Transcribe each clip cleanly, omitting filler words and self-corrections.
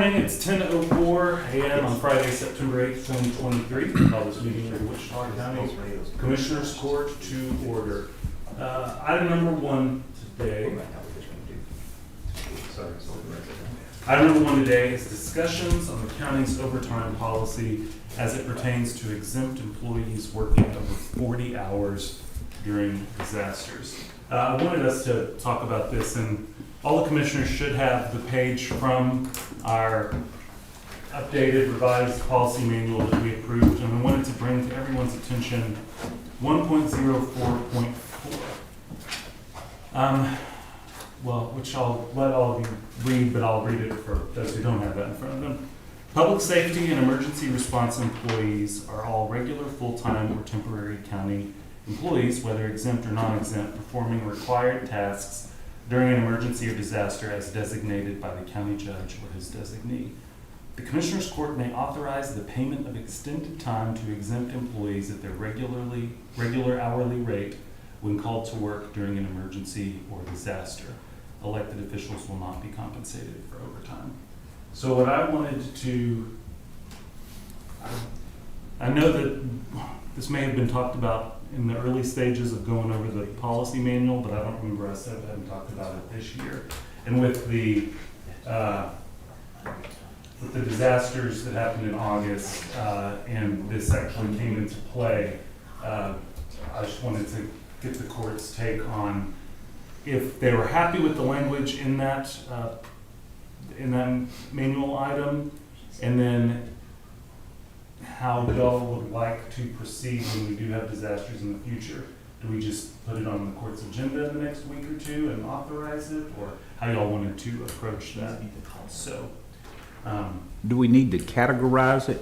morning, it's 10:04 a.m. on Friday, September 8th, 2023. Call this meeting of the Wichita County Commissioner's Court to order. Item number one today. Item number one today is discussions on the county's overtime policy as it pertains to exempt employees working over 40 hours during disasters. I wanted us to talk about this, and all the commissioners should have the page from our updated revised policy manual that we approved, and I wanted to bring to everyone's attention 1.04.4. Which I'll let all of you read, but I'll read it for those who don't have that in front of them. Public safety and emergency response employees are all regular, full-time, or temporary county employees, whether exempt or non-exempt, performing required tasks during an emergency or disaster as designated by the county judge or his designee. The Commissioner's Court may authorize the payment of extended time to exempt employees at their regular hourly rate when called to work during an emergency or disaster. Elected officials will not be compensated for overtime. So what I wanted to, I know that this may have been talked about in the early stages of going over the policy manual, but I don't remember us having talked about it this year. And with the disasters that happened in August, and this actually came into play, I just wanted to get the court's take on if they were happy with the language in that manual item, and then how y'all would like to proceed when we do have disasters in the future. Do we just put it on the court's agenda in the next week or two and authorize it, or how y'all wanted to approach that? So, do we need to categorize it?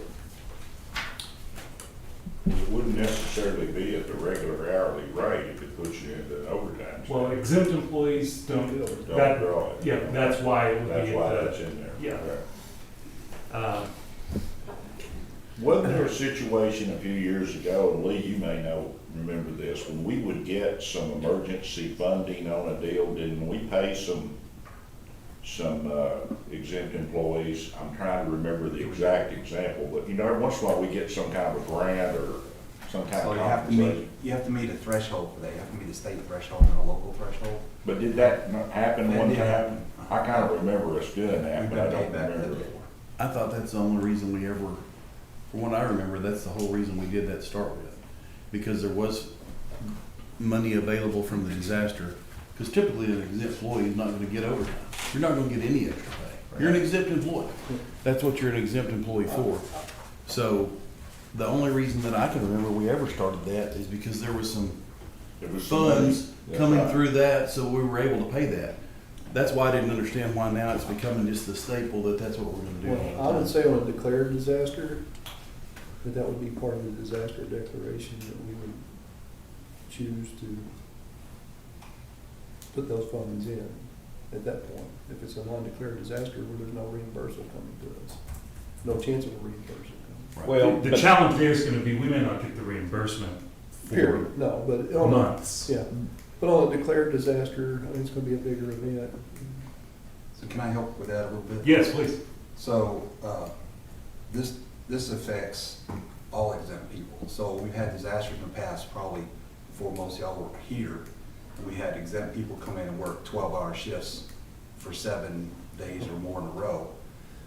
It wouldn't necessarily be at the regular hourly rate if it puts you into an overtime. well, exempt employees don't draw it. Yeah, that's why it would That's be. why that's in there. Yeah. Wasn't there a situation a few years ago, and Lee, you may remember this, when we would get some emergency funding on a deal, didn't we pay some exempt employees? I'm trying to remember the exact example, but every once in a while we get some kind of a grant or some kind So of you have to meet a threshold for that. You have to meet a state threshold and a local threshold. But did that not happen That one did time? happen. I kind of remember us doing that, We've but I got don't paid back remember. that before. I thought that's the only reason we ever, from what I remember, that's the whole reason we did that to start with. Because there was money available from the disaster. Because typically an exempt employee is not going to get overtime. You're not going to get any extra pay. You're an exempt employee. That's what you're an exempt employee for. So the only reason that I can remember we ever started that is because there was some It was some money. funds That's coming right. through that, so we were able to pay that. That's why I didn't understand why now it's becoming just the staple that that's what we're gonna do. all the Well, I would time. say on a declared disaster, that would be part of the disaster declaration that we would choose to put those funds in at that point. If it's a non-declared disaster where there's no reimbursement coming to us, no chance of a reimbursement coming. Well, The challenge there is going to be we may not get the reimbursement for Period. No, but on a, months. yeah, but on a declared disaster, I mean, it's gonna be a bigger event. So can I help with that a little bit? Yes, please. So, this affects all exempt people. So we've had disasters in the past, probably before most of y'all were here. We had exempt people come in and work 12-hour shifts for 7 days or more in a row.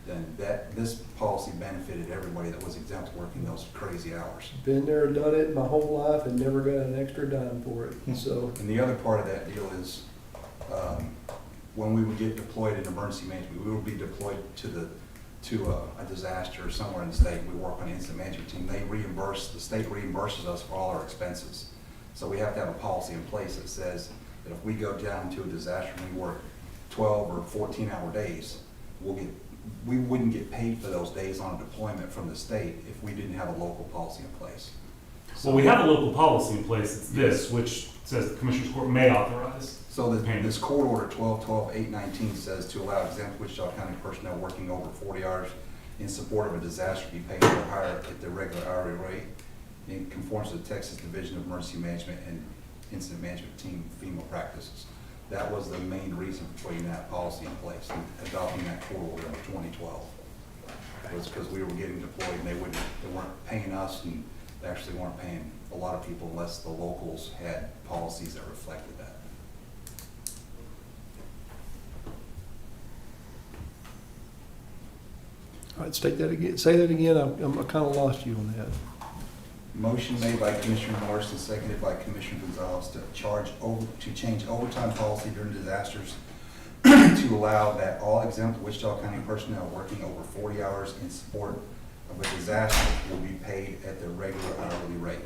Then this policy benefited everybody that was exempt working those crazy hours. Been there, done it my whole life and never got an extra dime for it, so. And the other part of that deal is, when we would get deployed in emergency management, we would be deployed to a disaster somewhere in the state. We work on the incident management team. The state reimburses us for all our expenses. So we have to have a policy in place that says that if we go down to a disaster and we work 12 or 14-hour days, we wouldn't get paid for those days on a deployment from the state if we didn't have a local policy in place. So we have a local policy in place. It's this, which says the Commissioner's Court may authorize. So payment. this court order 12-12-819 says to allow exempt Wichita County personnel working over 40 hours in support of a disaster be paid or higher at the regular hourly rate in conformance to the Texas Division of Emergency Management and Incident Management Team FEMA practices. That was the main reason for putting that policy in place and adopting that court order in 2012. was because we were getting deployed and they weren't paying us, and they actually weren't paying a lot of people unless the locals had policies that reflected that. All right, state that again, say that again, I kind of lost you on that. Motion made by Commissioner Morrison, seconded by Commissioner Gonzalez to change overtime policy during disasters to allow that all exempt Wichita County personnel working over 40 hours in support of a disaster will be paid at their regular hourly rate.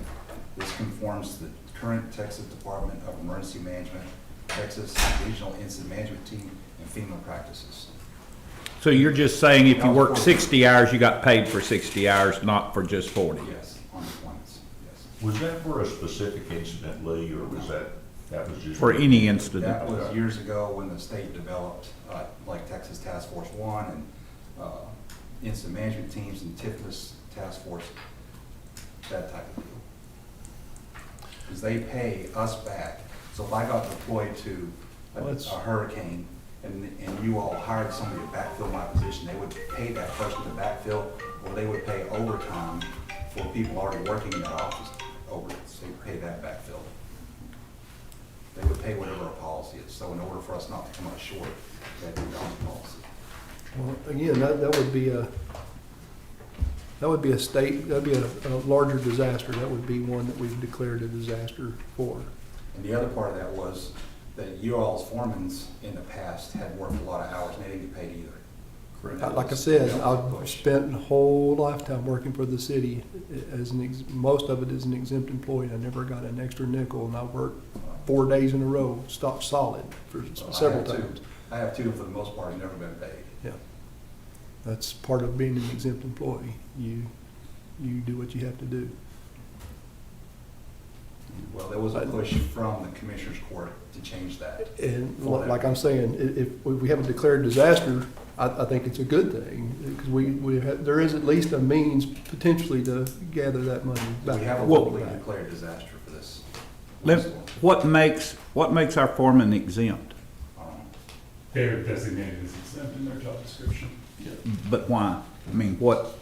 This conforms to the current Texas Department of Emergency Management, Texas Regional Incident Management Team, and FEMA practices. So you're just saying if you work 60 hours, you got paid for 60 hours, not for just 40? Yes, on deployments, yes. Was that for a specific incident, Lee, or was that was just? For any incident? That was years ago when the state developed, like Texas Task Force One and incident management teams and TIFMAS Task Force, that type of deal. Because they pay us back. So if I got deployed to a hurricane and you all hired somebody to backfill my position, they would pay that person to backfill, or they would pay overtime for people already working in that office over, so they pay that backfill. They would pay whatever our policy is. So in order for us not to come up short, we had to do our policy. Well, again, that would be a state, that'd be a larger disaster, that would be one that we've declared a disaster for. And the other part of that was that you all's foremans in the past had worked a lot of hours and they didn't get paid either. Correct. Like I said, I've spent a whole lifetime working for the city as most of it as an exempt employee. I never got an extra nickel, and I worked 4 days in a row, stock solid for several times. I have two, for the most part, have never been paid. Yeah. That's part of being an exempt employee. You do what you have to do. Well, there was a push from the Commissioner's Court to change that. And like I'm saying, if we have a declared disaster, I think it's a good thing, because there is at least a means potentially to gather that money back. We have a Well- locally declared disaster for this. What makes our foreman exempt? They're designated as exempt in their job description. But why? I mean, what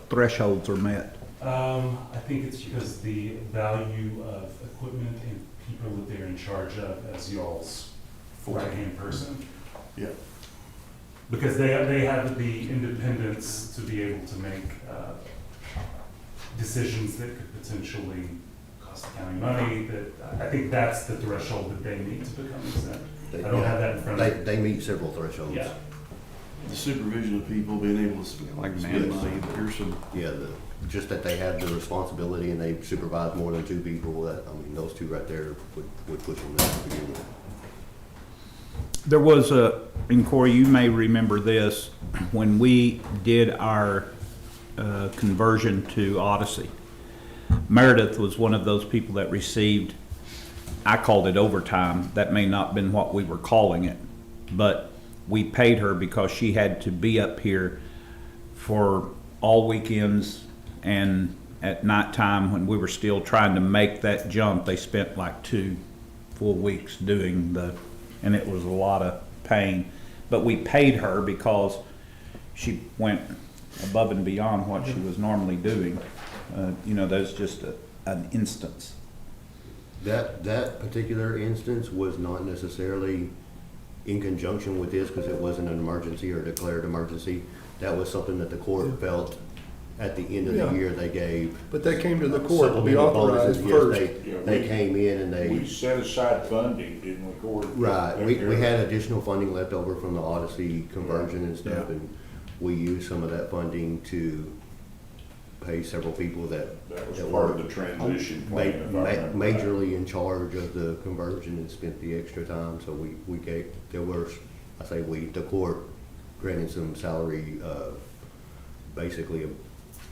thresholds are met? I think it's because the value of equipment and people that they're in charge of as y'all's full-time person. Yeah. Because they have the independence to be able to make decisions that could potentially cost the county money. That I think that's the threshold that they need to become exempt. I don't have that in front of me. They meet several thresholds. Yeah. The supervision of people, being able to spend money, here's some, Yeah, just that they have the responsibility and they supervise more than two people, those two right there would push them to begin with. There was and Corey, you may remember this, when we did our conversion to Odyssey, Meredith was one of those people that received, I called it overtime, that may not have been what we were calling it, but we paid her because she had to be up here for all weekends, and at nighttime when we were still trying to make that jump, they spent like 2 full weeks doing and it was a lot of pain. But we paid her because she went above and beyond what she was normally doing. That's just an instance. That particular instance was not necessarily in conjunction with this because it wasn't an emergency or declared emergency. That was something that the court felt at the end of the year they gave. But they came to the court to be supplemental authorized bonuses. Yes, first. they came in and We set aside funding, didn't we, Corey? right, we had additional funding left over from the Odyssey conversion and stuff, Yeah. and we used some of that funding to pay several people that That was that part were of the transition plan. if I remember right. majorly in charge of the conversion and spent the extra time, so we gave, the court granted some salary, basically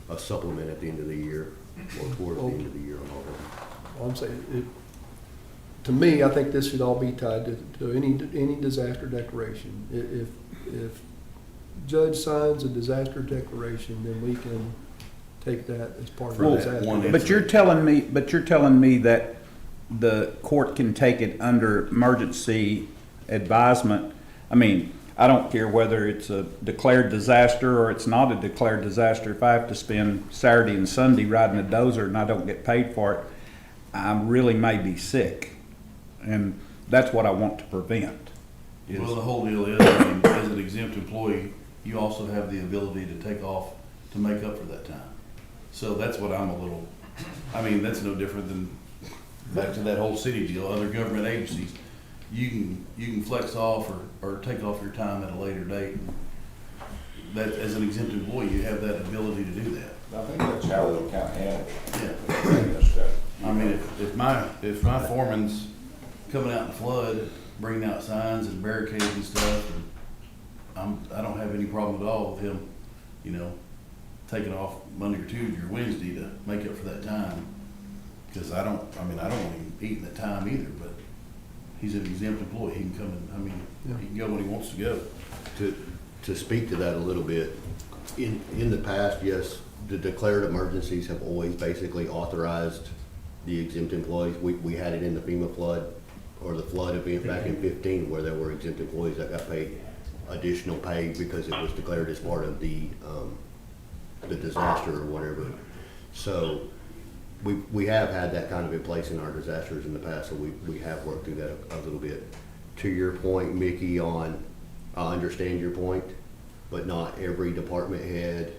a supplement at the end of the year, or towards the end of the year on all of them. Well, I'm saying, to me, I think this should all be tied to any disaster declaration. If judge signs a disaster declaration, then we can take that as part of the Well, disaster. one But you're telling me that the court can take it under emergency advisement. I mean, I don't care whether it's a declared disaster or it's not a declared disaster. If I have to spend Saturday and Sunday riding a dozer and I don't get paid for it, I really may be sick. And that's what I want to prevent. is- Well, the whole deal is, I mean, as an exempt employee, you also have the ability to take off to make up for that time. So that's what I'm a little, I mean, that's no different than back to that whole city deal, other government agencies. You can flex off or take off your time at a later date. That, as an exempt employee, you have that ability to do that. I think that's how they'll kind of handle Yeah. it. I mean, if my foreman's coming out in flood, bringing out signs and barricades and stuff, and I don't have any problem at all with him, you know, taking off Monday or Tuesday or Wednesday to make up for that time. Cause I don't want him eating that time either, but he's an exempt employee, he can come and, he can go when he wants to go. To speak to that a little bit, in the past, yes, the declared emergencies have always basically authorized the exempt employees. We had it in the FEMA flood, or the flood event back in 15, where there were exempt employees that got paid additional pay because it was declared as part of the disaster or whatever. So we have had that kind of in place in our disasters in the past, so we have worked through that a little bit. To your point, Mickey, on, I understand your point, but not every department head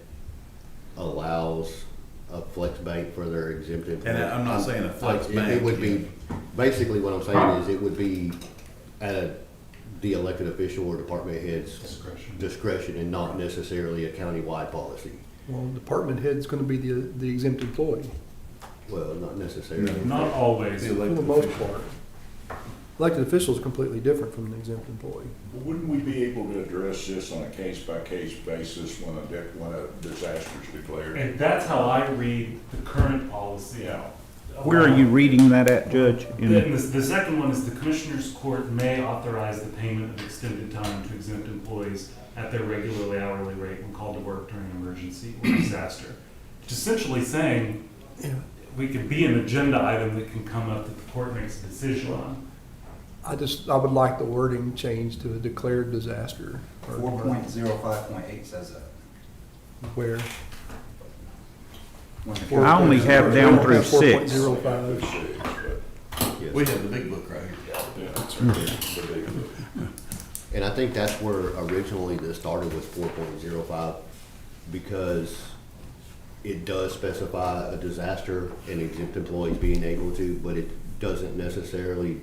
allows a flex bank for their exempt employees. And I'm not saying a flex It bank. would be, basically what I'm saying is it would be at the elected official or department head's discretion and not necessarily a county-wide policy. Well, department head's gonna be the exempt employee, Well, not necessarily. Not always. The for the elected most official. part. Elected official is completely different from an exempt employee. Wouldn't we be able to address this on a case-by-case basis when a disaster is declared? And that's how I read the current policy. Yeah. Where are you reading that at, Judge? The second one is the Commissioner's Court may authorize the payment of extended time to exempt employees at their regularly hourly rate when called to work during an emergency or disaster. Which is essentially saying, we could be an agenda item that can come up that the court makes a decision on. I would like the wording changed to a declared disaster. or 4.05.8 says that. Where? When the- I only have down through 6. 4.05. Yes. We have the big book right here. And I think that's where originally this started with 4.05, because it does specify a disaster and exempt employees being able to, but it doesn't necessarily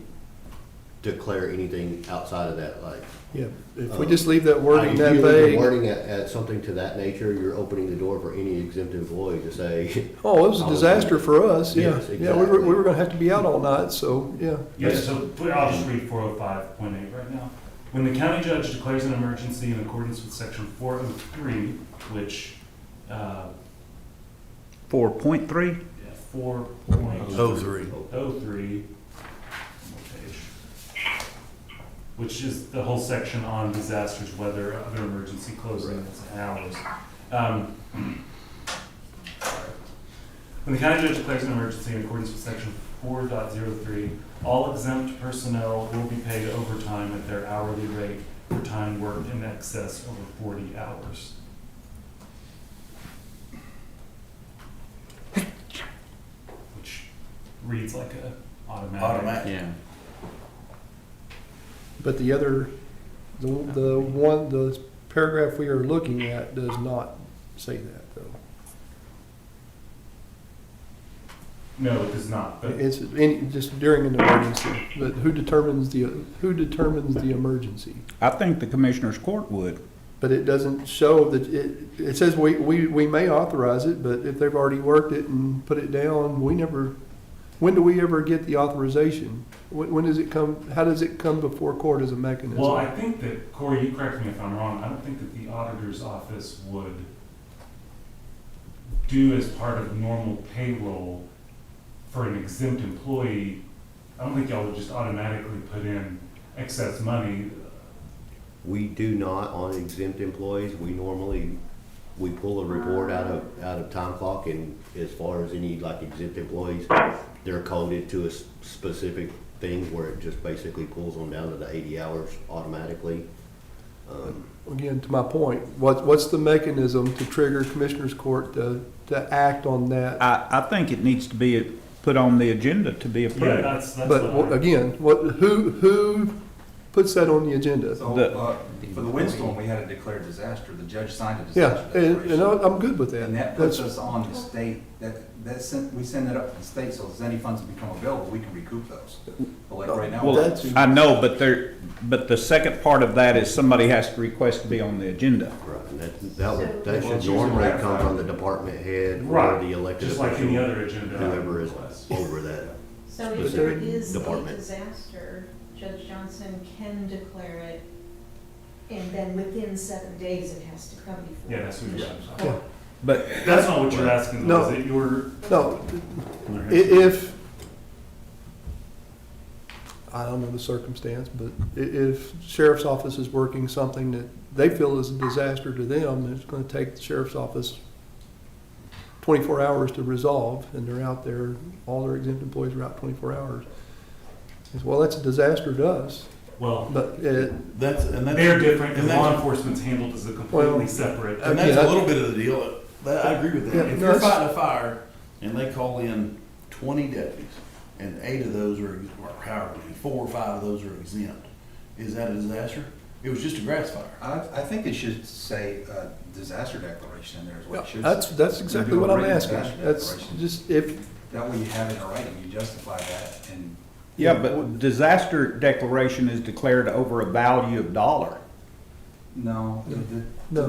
declare anything outside of that, like. Yeah, if we just leave that wording If that you leave the vague. wording at something to that nature, you're opening the door for any exempt employee to say, Oh, it was a disaster for us, yeah. Yes, Yeah, we exactly. were gonna have to be out all night, so, yeah. Yes, so I'll just read 405.8 right now. When the county judge declares an emergency in accordance with section 403, which, 4.3? 4.03, 03. which is the whole section on disasters, weather, other emergency closings, hours. When the county judge declares an emergency in accordance with section 4.03, all exempt personnel will be paid overtime at their hourly rate for time worked in excess over 40 hours. Which reads like a automatic. Yeah. But the other, the paragraph we are looking at does not say that, though. No, it does not, but It's just during an emergency, but who determines the emergency? I think the Commissioner's Court would. But it doesn't show that, it says we may authorize it, but if they've already worked it and put it down, when do we ever get the authorization? When does it come, how does it come before court as a mechanism? well, I think that, Corey, you correct me if I'm wrong, I don't think that the auditor's office would do as part of normal payroll for an exempt employee. I don't think y'all would just automatically put in excess money. we do not on exempt employees. We pull a report out of time clock, and as far as any like exempt employees, they're coded to a specific thing where it just basically pulls them down to the 80 hours automatically. Again, to my point, what's the mechanism to trigger Commissioners Court to act on that? I think it needs to be put on the agenda to be Yeah, approved. that's But what I- again, who puts that on the agenda? So, for the windstorm, we had a declared disaster, the judge signed a Yeah, disaster and declaration. I'm good with that. And that puts That's, us on the state, we send that up to the state, so if any funds become available, we can recoup those. But like right now. Well, that's- I know, but the second part of that is somebody has to request to be on the agenda. Right, and that Well, should it's usually normally come ratified. from the department head or Right, the elected just like any official, other agenda. whoever is request. over that. So if there specific is a department. disaster, Judge Johnson can declare it, and then within 7 days it has to come before. Yeah, that's what you're Commissioner's saying. Court. But That's not what you're asking, though, No. is it your? no, if, I don't know the circumstance, but if sheriff's office is working something that they feel is a disaster to them, it's gonna take the sheriff's office 24 hours to resolve, and they're out there, all their exempt employees are out 24 hours. It's, well, that's a disaster to us, Well, but they're different, and and law that's, enforcement's handled as a completely Well, separate. and that's Yeah. a little bit of the deal. I agree with that. Yeah, If no, you're that's- fighting a fire and they call in 20 deputies and 8 of those are, or however many, 4 or 5 of those are exempt, is that a disaster? It was just a grass fire. I think it should say, disaster declaration in there is what it should that's, say. that's exactly Do a what I'm written asking. disaster That's declaration. just, if, That way you have it in writing, you justify that, and yeah, but disaster declaration is declared over a value of $1. no, No.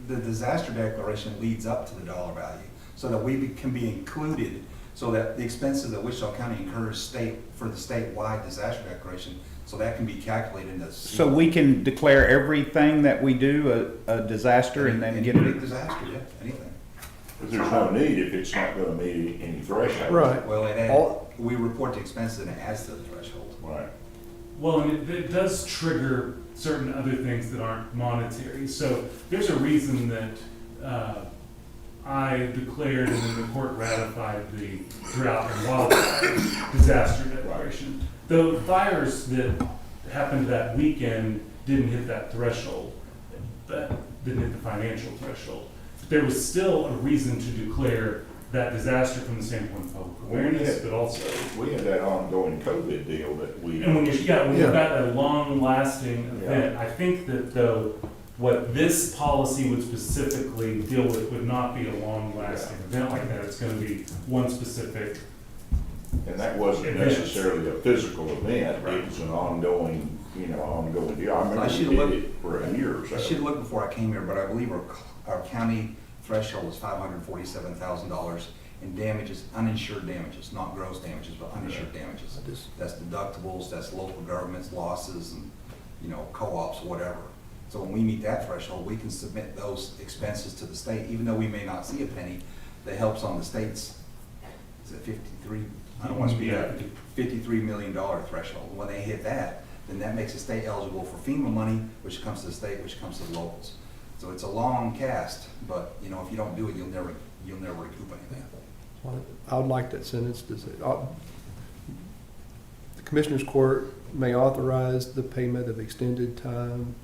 the disaster declaration leads up to the dollar value, so that can be included, so that the expenses that Wichita County incurs for the statewide disaster declaration, so that can be calculated in the. So we can declare everything that we do a disaster and then get Any it. disaster, yeah, anything. But there's no need if it's not gonna meet any threshold. right. Well, All- we report the expenses and it adds to the threshold. Right. Well, and it does trigger certain other things that aren't monetary. So there's a reason that I declared and then the court ratified the drought and wildfire disaster declaration. The fires that happened that weekend didn't hit that threshold, that didn't hit the financial threshold. There was still a reason to declare that disaster from the standpoint of public awareness, but also. We had that ongoing COVID deal that we. And when you've got Yeah. that long-lasting event, I think that though, what this policy would specifically deal with would not be a long-lasting event like that. It's gonna be one specific, And that wasn't necessarily a physical event, it was an ongoing, ongoing deal. I I remember should we look- did it for a year or I should so. look before I came here, but I believe our county threshold is $547,000 in damages, uninsured damages, not gross damages, but uninsured damages. I just- That's deductibles, that's local governments, losses, and, co-ops, whatever. So when we meet that threshold, we can submit those expenses to the state, even though we may not see a penny, that helps on the state's, is it 53? I don't want to speak out, $53 million threshold. When they hit that, then that makes the state eligible for FEMA money, which comes to the state, which comes to the locals. So it's a long cast, but, if you don't do it, you'll never recoup anything. I would like that sentence to say, the Commissioners Court may authorize the payment of extended time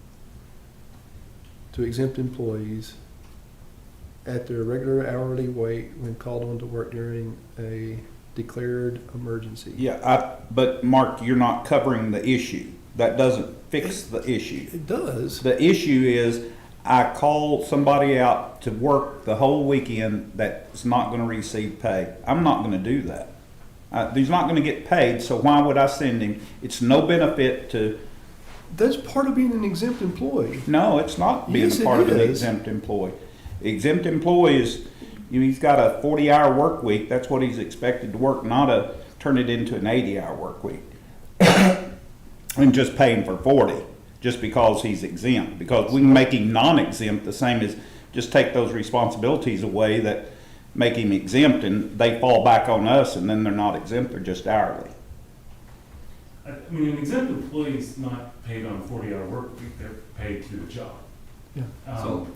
to exempt employees at their regular hourly rate when called on to work during a declared emergency. Yeah, but Mark, you're not covering the issue. That doesn't fix the issue. It does. The issue is I call somebody out to work the whole weekend that's not going to receive pay. I'm not going to do that. He's not going to get paid, so why would I send him? It's no benefit to, That's part of being an exempt employee. no, it's not being Yes, a it part of an is. exempt employee. Exempt employee is, he's got a 40-hour work week. That's what he's expected to work, not turn it into an 80-hour work week. And just pay him for 40, just because he's exempt. Because we can make him non-exempt the same as just take those responsibilities away that make him exempt, and they fall back on us, and then they're not exempt, they're just hourly. I mean, an exempt employee is not paid on a 40-hour work week, they're paid to the job. Yeah. So,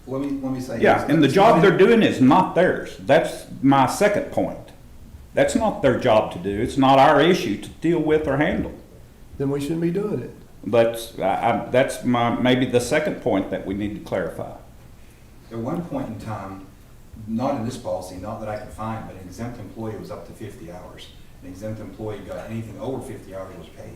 let me say. Yeah, this. and the job they're doing is not theirs. That's my second point. That's not their job to do. It's not our issue to deal with or handle. Then we shouldn't be doing it. That's maybe the second point that we need to clarify. At one point in time, not in this policy, not that I can find, but an exempt employee was up to 50 hours. An exempt employee got anything over 50 hours was paid.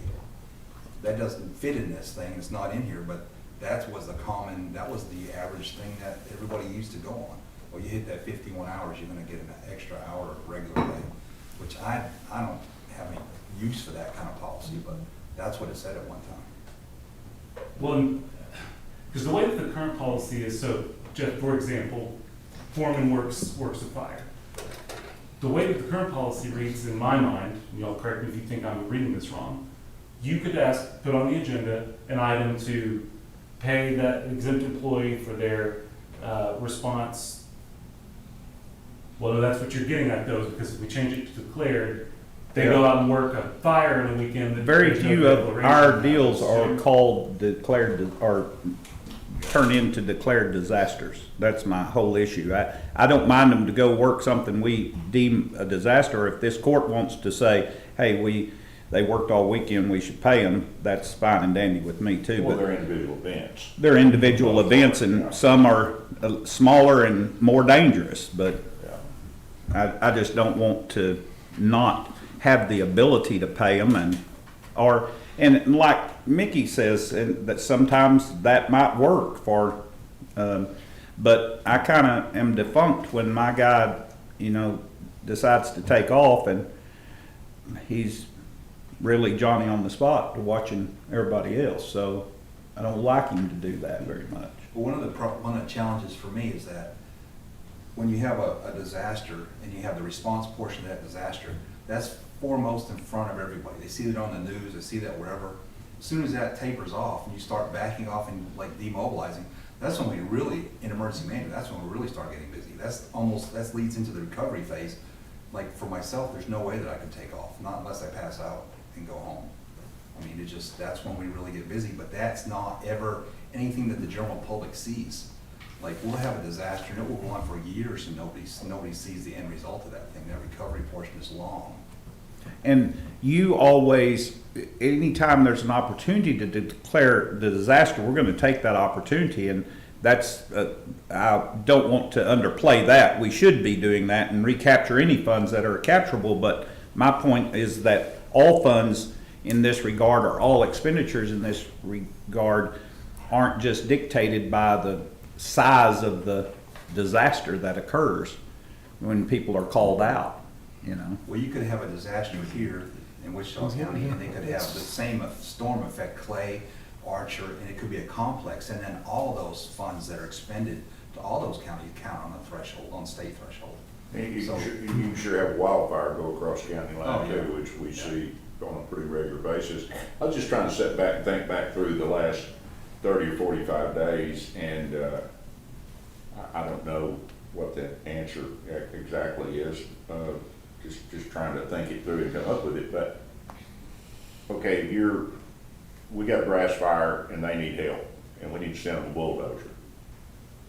That doesn't fit in this thing, it's not in here, but that was that was the average thing that everybody used to go on. Well, you hit that 51 hours, you're gonna get an extra hour of regular pay, which I don't have any use for that kind of policy, but that's what it said at one time. Well, because the way that the current policy is, so, Jeff, for example, foreman works a fire. The way that the current policy reads in my mind, and y'all correct me if you think I'm reading this wrong, you could put on the agenda an item to pay that exempt employee for their response. Well, no, that's what you're getting at though, because if we change it to declared, they go out and work a fire in a weekend. Very there's no few of declaration our of deals that. are called declared, or turn into declared disasters. That's my whole issue. I don't mind them to go work something we deem a disaster. If this court wants to say, hey, they worked all weekend, we should pay them, that's fine and dandy with me too. Well, But they're individual events. they're individual events, and some are smaller and more dangerous, but I just don't want to not have the ability to pay them, and like Mickey says, and that sometimes that might work for, but I kind of am defunct when my guy, decides to take off, and he's really Johnny on the spot to watching everybody else. So I don't like him to do that very much. But one of the challenges for me is that when you have a disaster and you have the response portion of that disaster, that's foremost in front of everybody. They see it on the news, they see that wherever. As soon as that tapers off and you start backing off and like demobilizing, that's when we really, in emergency management, that's when we really start getting busy. That leads into the recovery phase. Like for myself, there's no way that I could take off, not unless I pass out and go home. I mean, that's when we really get busy, but that's not ever anything that the general public sees. Like, we'll have a disaster and it will go on for years and nobody sees the end result of that thing. That recovery portion is long. And you always, anytime there's an opportunity to declare the disaster, we're going to take that opportunity. And that's, I don't want to underplay that. We should be doing that and recapture any funds that are capturable. But my point is that all funds in this regard, or all expenditures in this regard, aren't just dictated by the size of the disaster that occurs when people are called out, Well, you could have a disaster here in Wichita County, and they could have the same storm affect Clay, Archer, and it could be a complex, and then all those funds that are expended to all those counties count on the threshold, on state threshold. And you So- can sure have a wildfire go across the county line Oh, yeah. too, which we see on a pretty regular basis. I was just trying to sit back and think back through the last 30 or 45 days, and I don't know what that answer exactly is. Just trying to think it through and come up with it. But okay, we got a brass fire and they need help, and we need to send them a bulldozer,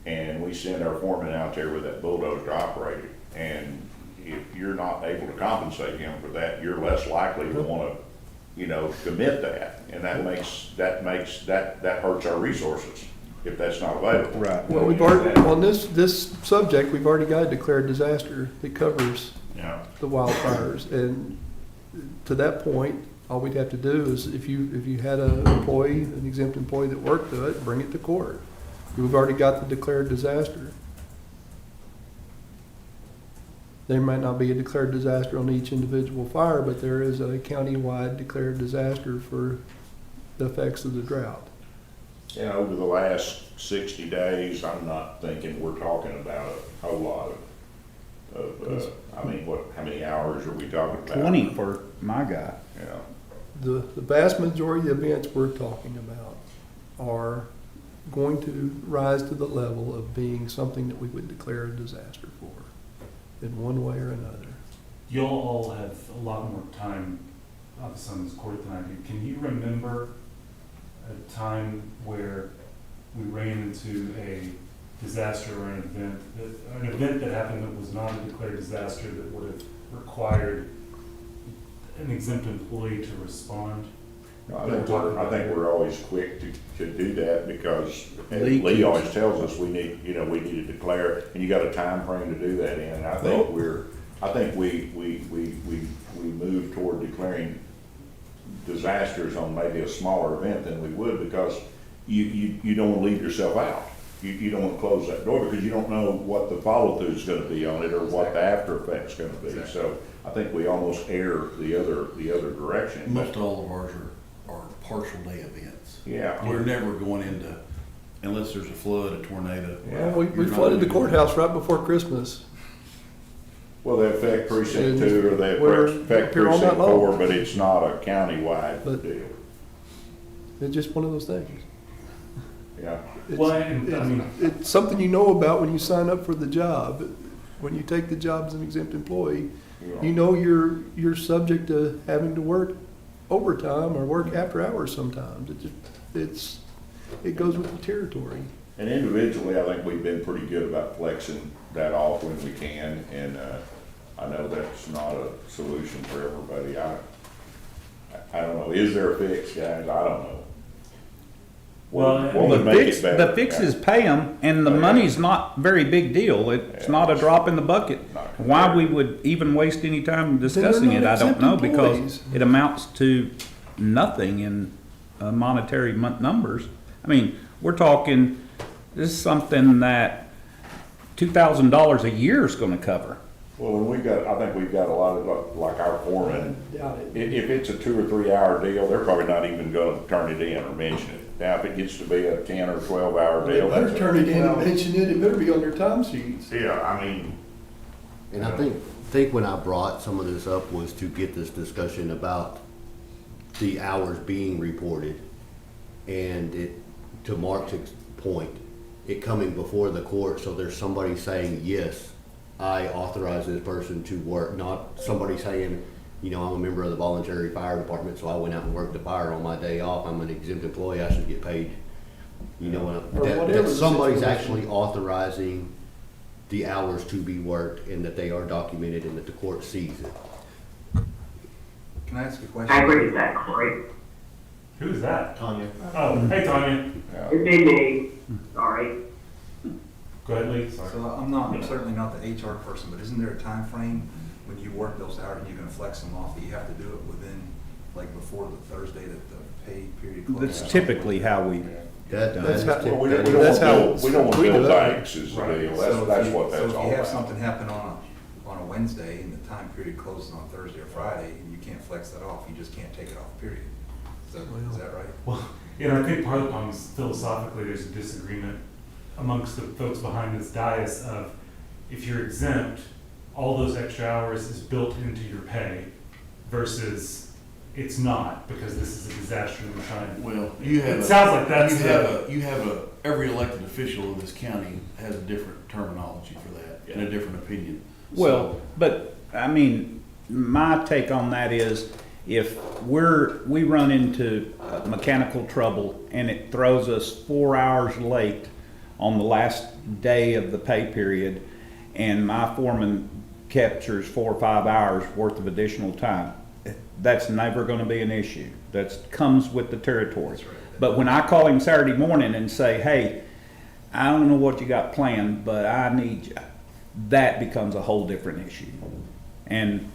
and we send our foreman out there with that bulldozer to operate it. And if you're not able to compensate him for that, you're less likely to want to, commit that, and that hurts our resources if that's not available. Right. Well, we've already, on this subject, we've already got a declared disaster that covers Yeah. the wildfires. And to that point, all we'd have to do is, if you had an exempt employee that worked to it, bring it to court. We've already got the declared disaster. There might not be a declared disaster on each individual fire, but there is a county-wide declared disaster for the effects of the drought. And over the last 60 days, I'm not thinking we're talking about a whole lot of how many hours are we talking about? 20 for my guy. Yeah. The vast majority of events we're talking about are going to rise to the level of being something that we would declare a disaster for, in one way or another. You'll all have a lot more time, obviously, on this court than I do. Can you remember a time where we ran into a disaster or an event that happened that was not a declared disaster that would have required an exempt employee to respond? I think we're always quick to do that because Lee Lee keeps- always tells us we need to declare, and you got a time frame to do that in. And I think we move toward declaring disasters on maybe a smaller event than we would because you don't want to leave yourself out. You don't want to close that door because you don't know what the follow-through is going to be on it or what the after effect's going to be. Exactly. So I think we almost err the other direction. Most all of ours are partial day events. Yeah. We're never going into, unless there's a flood, a tornado. Yeah. We You're not flooded the gonna do courthouse right before Christmas. Well, they affect precinct 2 or they We're affect up here all night precinct long. 4, but it's not a countywide But- deal. It's just one of those things. Yeah. Well, and, I mean, It's something you know about when you sign up for the job. When you take the job as an exempt employee, you know you're subject to having to work overtime or work after hours sometimes. It goes with the territory. And individually, I think we've been pretty good about flexing that off when we can, and I know that's not a solution for everybody. I don't know, is there a fix, guys? I don't know. Well, What would The make fix, it better? the fix is pay them, and the Oh, yeah. money's not very big deal. It's Yeah. not a drop in the bucket. Not Why we compared. would even waste any time discussing not it, I don't exempt know, because employees. it amounts to nothing in monetary numbers. I mean, we're talking, this is something that $2,000 a year is gonna cover. Well, and I think we've got a lot of, like our foreman, Doubt it. if it's a 2 or 3 hour deal, they're probably not even gonna turn it in or mention it. Now, if it gets to be a 10 or 12 hour They deal. better that's a- turn it in well, and mention it. It better be on their time sheets. Yeah, I mean, And I think when I brought some of this up was to get this discussion about the hours being reported and it, to Mark's point, it coming before the court, so there's somebody saying, yes, I authorize this person to work, not somebody saying, I'm a member of the voluntary fire department, so I went out and worked the fire on my day off, I'm an exempt employee, I should get paid. Or That whatever the somebody's situation. actually authorizing the hours to be worked and that they are documented and that the court sees it. Can I ask a question? I agree with that, Corey. who's that? Tanya? Oh, hey, Tanya. yeah. It's me, sorry. Go ahead, Lee. Sorry. So I'm certainly not the HR person, but isn't there a time frame when you work those hours and you're gonna flex them off, that you have to do it within, like, before the Thursday that the pay period closes? That's typically how we, That That's is how- Well, we that don't is- That's how want to we do build it. banks is the Right. deal. So if That's you- what that's all So if you have about. something happen on a Wednesday and the time period closes on Thursday or Friday, you can't flex that off, you just can't take it off, period. Is that right? Well, and I think part of the problem is philosophically, there's a disagreement amongst the folks behind this dais of, if you're exempt, all those extra hours is built into your pay versus it's not, because this is a disaster in the time. Well, you have. It sounds like that's You have every elected official of this county has a different terminology for that and a different opinion. well, but, I mean, my take on that is, if we run into mechanical trouble and it throws us 4 hours late on the last day of the pay period, and my foreman captures 4 or 5 hours worth of additional time, that's never gonna be an issue. That comes with the territory. That's right. But when I call him Saturday morning and say, hey, I don't know what you got planned, but I need you, that becomes a whole different issue. And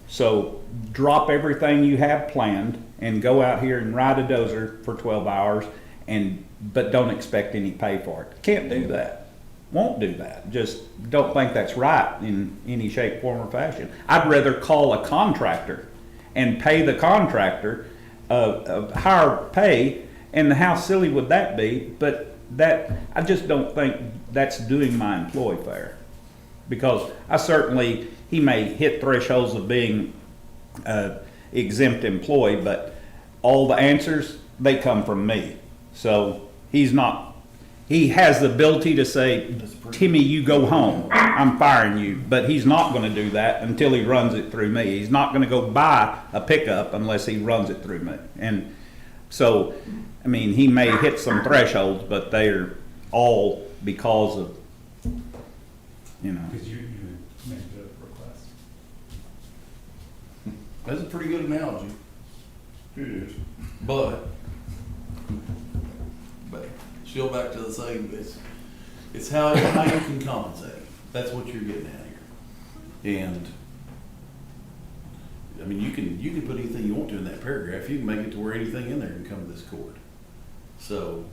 so drop everything you have planned and go out here and ride a dozer for 12 hours, but don't expect any pay for it. Can't do that. Won't do that. Just don't think that's right in any shape, form, or fashion. I'd rather call a contractor and pay the contractor a higher pay, and how silly would that be? But I just don't think that's doing my employee fair. Because he may hit thresholds of being exempt employee, but all the answers, they come from me. So he has the ability to say, Timmy, you go home, I'm firing you, but he's not gonna do that until he runs it through me. He's not gonna go buy a pickup unless he runs it through me. And so, I mean, he may hit some thresholds, but they're all because of, Because you made the request. That's a pretty good analogy. It is. But still back to the same, it's how you can compensate. That's what you're getting at here. And, I mean, you can put anything you want to in that paragraph. You can make it to where anything in there can come to this court. So,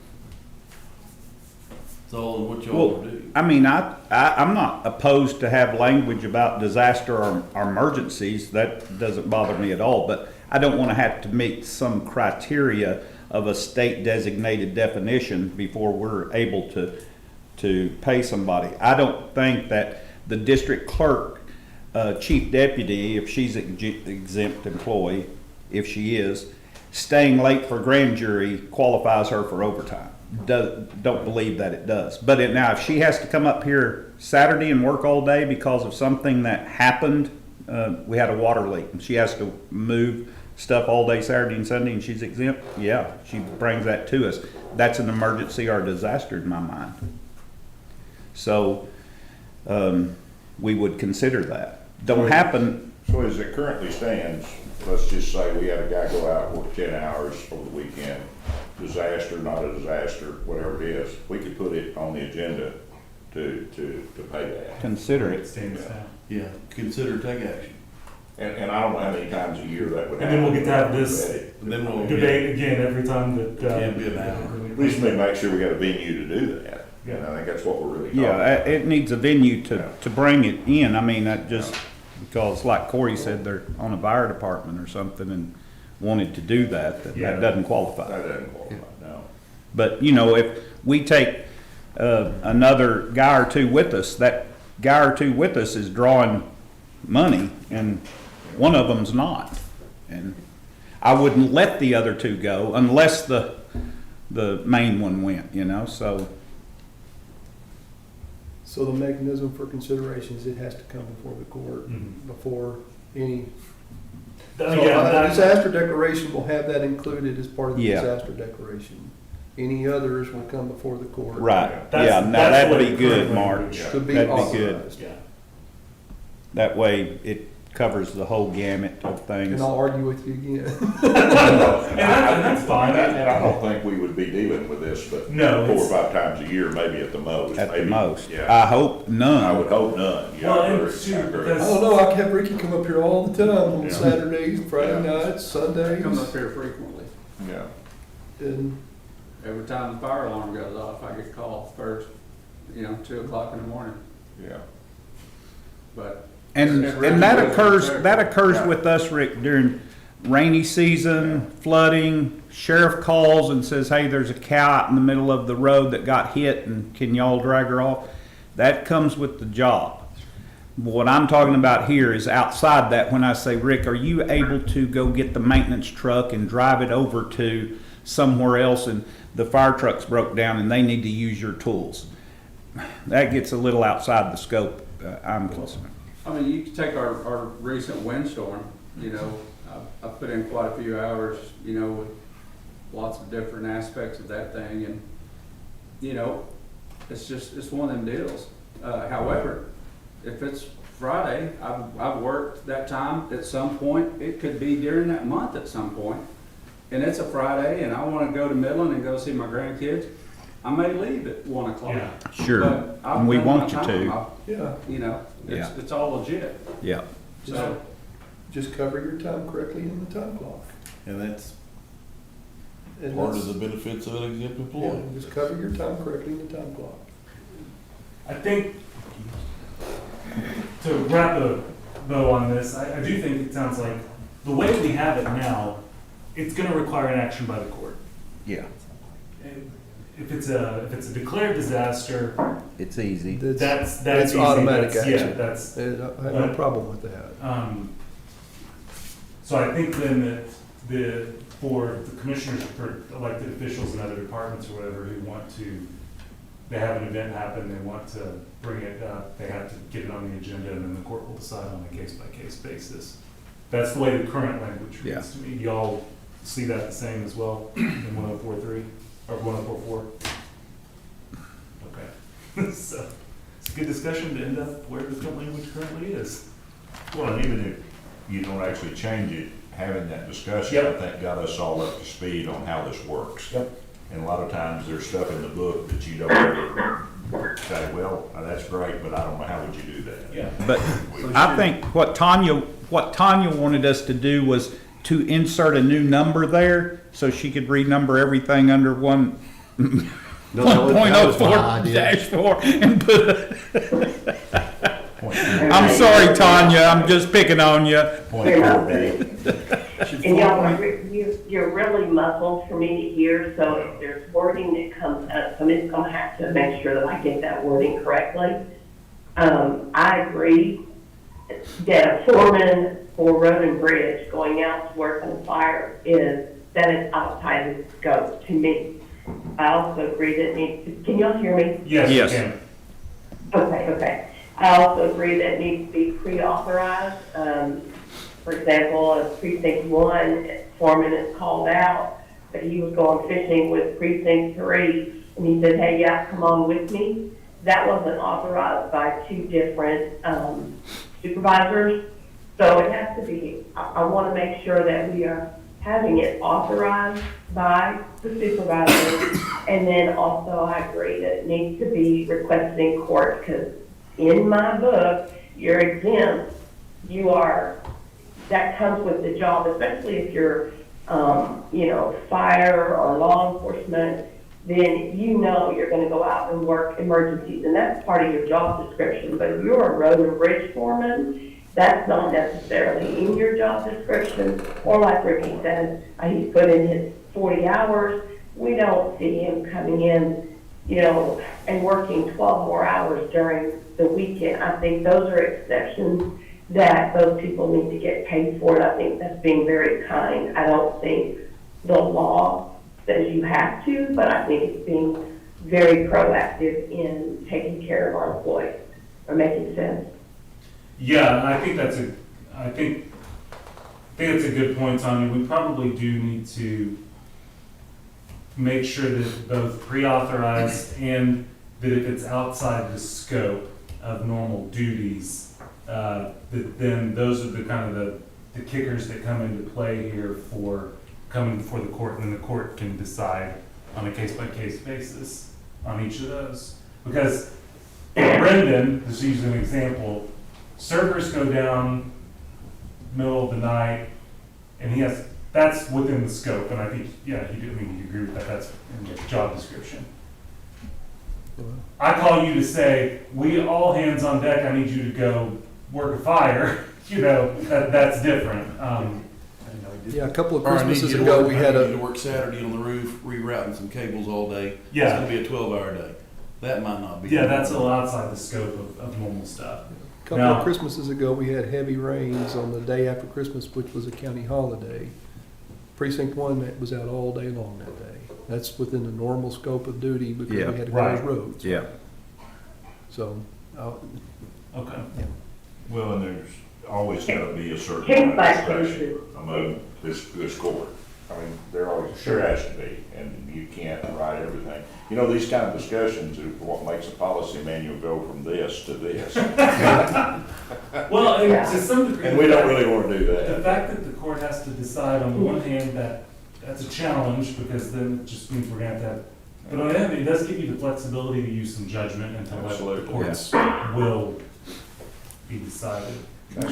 it's all in what y'all Well, will do. I mean, I'm not opposed to have language about disaster or emergencies. That doesn't bother me at all. But I don't want to have to meet some criteria of a state designated definition before we're able to pay somebody. I don't think that the district clerk, chief deputy, if she's exempt employee, if she is, staying late for grand jury qualifies her for overtime. Don't believe that it does. But now, if she has to come up here Saturday and work all day because of something that happened, we had a water leak, and she has to move stuff all day Saturday and Sunday, and she's exempt, yeah, she brings that to us. That's an emergency or disaster in my mind. So, we would consider that. Don't happen, So as it currently stands, let's just say we had a guy go out and work 10 hours over the weekend, disaster, not a disaster, whatever it is, we could put it on the agenda to pay that. consider It it. stands down. Yeah, consider take action. And I don't know how many times a year that would And happen. then we'll get to have this And then we'll debate again every time that. Can't be an hour. We just need to make sure we got a venue to do that. And I think that's what we're really talking Yeah, about. it needs a venue to bring it in. I mean, that just, because like Corey said, they're on a fire department or something and wanted to do that Yeah. doesn't qualify. That doesn't qualify, no. But, you know, if we take another guy or two with us, that guy or two with us is drawing money, and one of them's not. And I wouldn't let the other two go unless the main one went, you know, so. So the mechanism for consideration is it has to come before the court, Mhm. before any. So Again, a that- disaster declaration will have that included as part of the Yeah. disaster declaration. Any others will come before the court. Right, That's- yeah, now that's that'd what be it good, currently Mark. would show. To be That'd be good. authorized. Yeah. That way it covers the whole gamut of things. And I'll argue with you again. And that's fine. And I don't think we would be dealing with this, but No, 4 or it's- 5 times a year, maybe at the most. At the maybe. most. Yeah. I hope I none. would hope none. Yeah, Well, I and agree. shoot, I agree. because- I don't know, I have Ricky come up here all the time on Yeah. Saturdays, Friday Yeah. nights, Sundays. Come up here frequently. Yeah. And Every time the fire alarm goes off, I get called first, 2 o'clock in the morning, Yeah. but. And, It really and that doesn't occurs, affect- that occurs Yeah. with us, Rick, during rainy season, flooding. Sheriff calls and says, hey, there's a cow out in the middle of the road that got hit, and can y'all drag her off? That comes with the job. What I'm talking about here is outside that, when I say, Rick, are you able to go get the maintenance truck and drive it over to somewhere else, and the fire truck's broke down and they need to use your tools? That gets a little outside the scope, I'm concerned. I mean, you can take our recent windstorm, I put in quite a few hours, with lots of different aspects of that thing, and, it's one of them deals. However, if it's Friday, I've worked that time at some point, it could be during that month at some point, and it's a Friday, and I wanna go to Midland and go see my grandkids, I may leave at 1 o'clock. Yeah. Sure, But I've and we done my want you time. to, yeah, Yeah. It's all legit. yeah. So, just cover your time correctly in the time clock. And that's And part of that's- the benefits of an exempt employee. Yeah, just cover your time correctly in the time clock. I think, to wrap a bow on this, I do think it sounds like the way we have it now, it's gonna require an action by the court. Yeah. And If it's a declared disaster, It's easy. that's It's easy. automatic That's- Yeah, action. that's, I have no problem with that. so I think then that for the commissioners, for elected officials and other departments or whatever who want to, they have an event happen, they want to bring it up, they have to get it on the agenda, and then the court will decide on a case-by-case basis. That's the way the current language reads to me. Y'all see that the same as well in 104.3 or 104.4? Okay. So, it's a good discussion to end up where the current language currently is. Well, and even if you don't actually change it, having that discussion, I Yep. think got us all up to speed on how this works. Yep. And a lot of times there's stuff in the book that you don't ever say, well, that's great, but I don't know, how would you do that? Yeah. But I think what Tanya wanted us to do was to insert a new number there so she could renumber everything under one. No, that was my 1.04-4 and put Point I'm sorry, Tanya, I'm just picking on you. Point four B. And y'all, you're really muffled for me to hear, so if there's wording that comes up, somebody's gonna have to make sure that I get that wording correctly. I agree that a foreman for road and bridge going out to work on a fire that is outside the scope to me. I also agree that it needs to, can y'all hear me? Yes, you Yes. can. Okay. I also agree that it needs to be pre-authorized. For example, if precinct 1 foreman is called out, but he was going fishing with precinct 3, and he said, hey, yeah, come on with me. That wasn't authorized by 2 different supervisors. So it has to be, I want to make sure that we are having it authorized by the supervisor. And then also I agree that it needs to be requested in court, because in my book, you're exempt. That comes with the job, especially if you're, fire or law enforcement, then you're gonna go out and work emergencies, and that's part of your job description. But if you're a road and bridge foreman, that's not necessarily in your job description. Or like Ricky said, he's put in his 40 hours. We don't see him coming in, and working 12 more hours during the weekend. I think those are exceptions that those people need to get paid for, and I think that's being very kind. I don't think the law says you have to, but I think it's being very proactive in taking care of our employees. Or making sense? Yeah, I think that's a good point, Tanya. We probably do need to make sure that both pre-authorized and that if it's outside the scope of normal duties, that then those are the kind of the kickers that come into play here for coming before the court, and then the court can decide on a case-by-case basis on each of those. Because Brendan, just use an example, servers go down middle of the night, and that's within the scope, and I think, you agree with that, that's in the job description. I call you to say, we all hands on deck, I need you to go work a fire, that's different. Yeah, a couple of Or I need Christmases you to ago, work- we I had need you to a, work Saturday on the roof, rerouting some cables all day. Yeah. It's gonna be a 12-hour day. That might not be. Yeah, that's a little outside the scope of normal stuff. couple Now- of Christmases ago, we had heavy rains on the day after Christmas, which was a county holiday. Precinct 1 that was out all day long that day. That's within the normal scope of duty because we Yeah. had to close Right. roads. Yeah. So, Okay. Well, and there's always gotta be a certain Case by discretion case. among this court. I mean, there has to be, and you can't write everything. These kind of discussions are what makes a policy manual go from this to this. Well, and to some degree. And we don't really wanna do The that. fact that the court has to decide on the one hand that's a challenge, because then it just means we're gonna have to have, but on the other hand, it does give you the flexibility to use some judgment and to let the Absolutely. courts will be decided.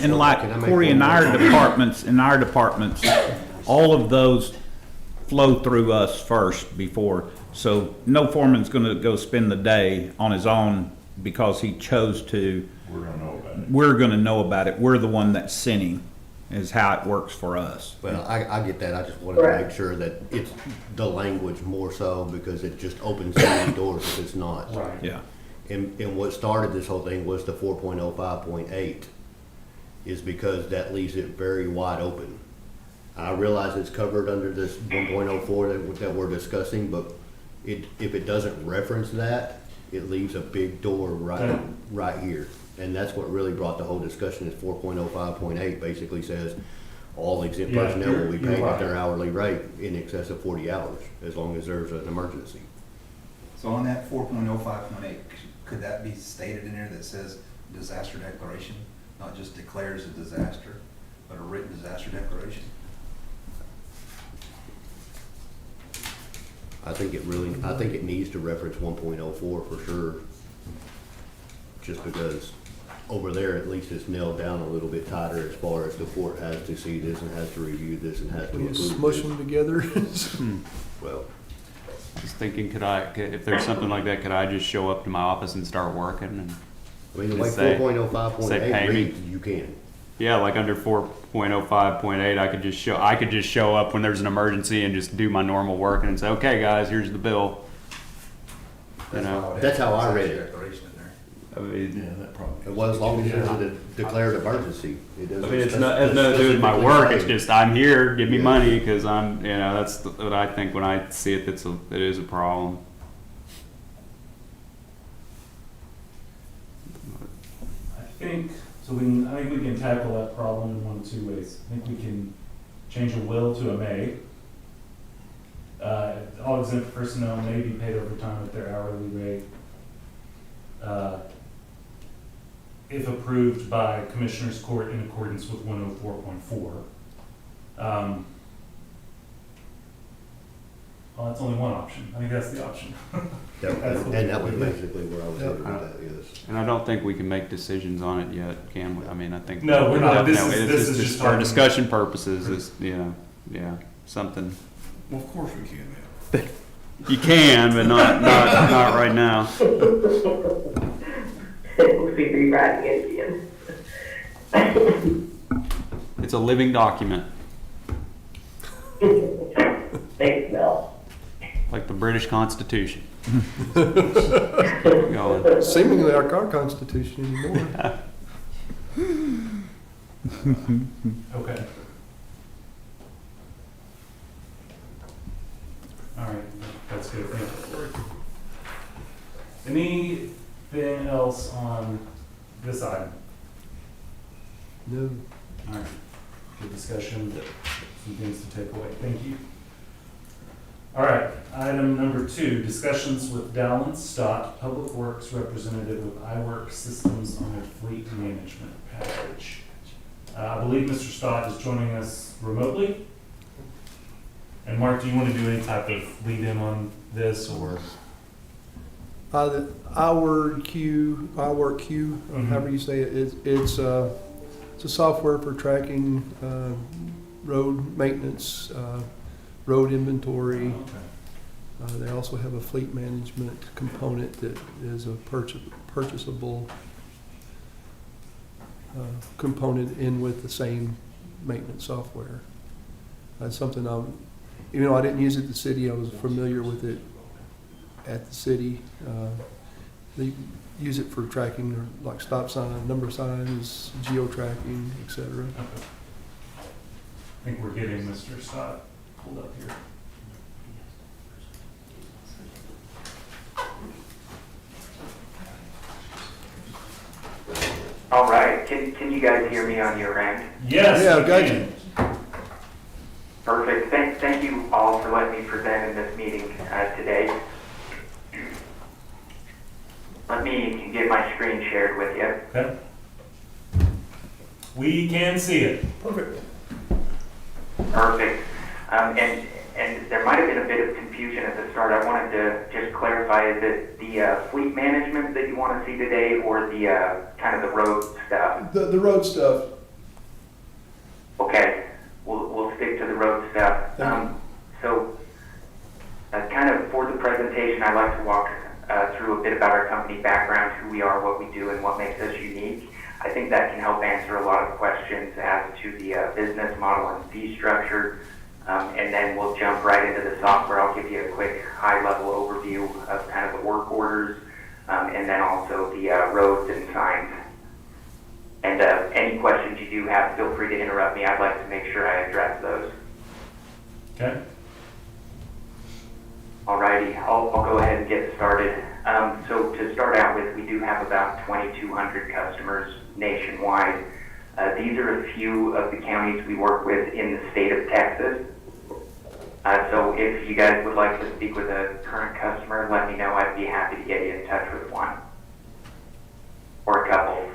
And like Can I make Corey, one in more our comment? departments, all of those flow through us first before. So no foreman's gonna go spend the day on his own because he chose to. We're gonna know about it. We're gonna know about it. We're the one that's sinning, is how it works for us. Well, I get that, I just wanted to make sure that it's the language more so, because it just opens so many doors if it's not. Right. Yeah. And what started this whole thing was the 4.05.8, is because that leaves it very wide open. I realize it's covered under this 1.04 that we're discussing, but if it doesn't reference that, it leaves a big door right here. And that's what really brought the whole discussion, is 4.05.8 basically says all exempt Yeah, personnel will be you're paid right. at their hourly rate in excess of 40 hours, as long as there's an emergency. So on that 4.05.8, could that be stated in there that says disaster declaration, not just declares a disaster, but a written disaster declaration? I think it needs to reference 1.04 for sure. Just because over there, at least it's nailed down a little bit tighter as far as the court has to see this and has to review this and has to When you approve smush this. them together. Well, Just thinking, if there's something like that, could I just show up to my office and start working? And I mean, the Just way say- 4.05.8 say pay me. reads, you can. yeah, like under 4.05.8, I could just show up when there's an emergency and just do my normal work and say, okay, guys, here's the bill. You know, That's how I read it. Declaration in there. I mean, Yeah, that probably. Well, as long as it's a declared emergency, it doesn't. it has nothing to do with my work. It's just I'm here, give me Yeah. money because that's what I think when I see it. It is a problem. I think we can tackle that problem in one of two ways. I think we can change a will to a may. All exempt personnel may be paid overtime at their hourly rate. If approved by Commissioner's Court in accordance with 104.4. Well, that's only one option. I think that's the option. And that was basically where I was headed with that, yes. And I don't think we can make decisions on it yet, can we? I mean, I think. No, we're not. This No, is- it's this is just for talking- discussion purposes, something. Well, of course we can, man. You can, but not right now. We'll be rewriting it again. It's a living document, Thanks, Mel. like the British Constitution. Going. Seemingly like our Constitution anymore. Okay. All right, that's good. Thank you. Anything else on this item? No. All right, good discussion, some things to take away. Thank you. All right, item number 2, discussions with Dallin Stott, Public Works representative of iWork Systems on a fleet management package. I believe Mr. Stott is joining us remotely. And Mark, do you want to do any type of lead in on this or? iWork Q, however you say it, it's a software for tracking road maintenance, road inventory. They also have a fleet management component that is a purchasable component in with the same maintenance software. That's something even though I didn't use it at the city, I was familiar with it at the city. They use it for tracking like stop sign, number signs, geo-tracking, et cetera. Okay. I think we're getting Mr. Stott pulled up here. All right, can you guys hear me on your end? Yes. Yeah, we got can. Perfect. Thank you all for letting me present in this meeting today. Let me get my screen shared with you. Okay. We can see it. Perfect. Perfect. And there might have been a bit of confusion at the start. I wanted to just clarify, is it the fleet management that you want to see today or the kind of the road stuff? The road stuff. Okay, we'll stick to the road stuff. Thank you. So, kind of for the presentation, I'd like to walk through a bit about our company background, who we are, what we do, and what makes us unique. I think that can help answer a lot of questions as to the business model and fee structure. And then we'll jump right into the software. I'll give you a quick high-level overview of kind of the work orders, and then also the roads and signs. And any questions you do have, feel free to interrupt me. I'd like to make sure I address those. Okay. Alrighty, I'll go ahead and get started. So to start out with, we do have about 2,200 customers nationwide. These are a few of the counties we work with in the state of Texas. So if you guys would like to speak with a current customer, let me know. I'd be happy to get you in touch with one or a couple.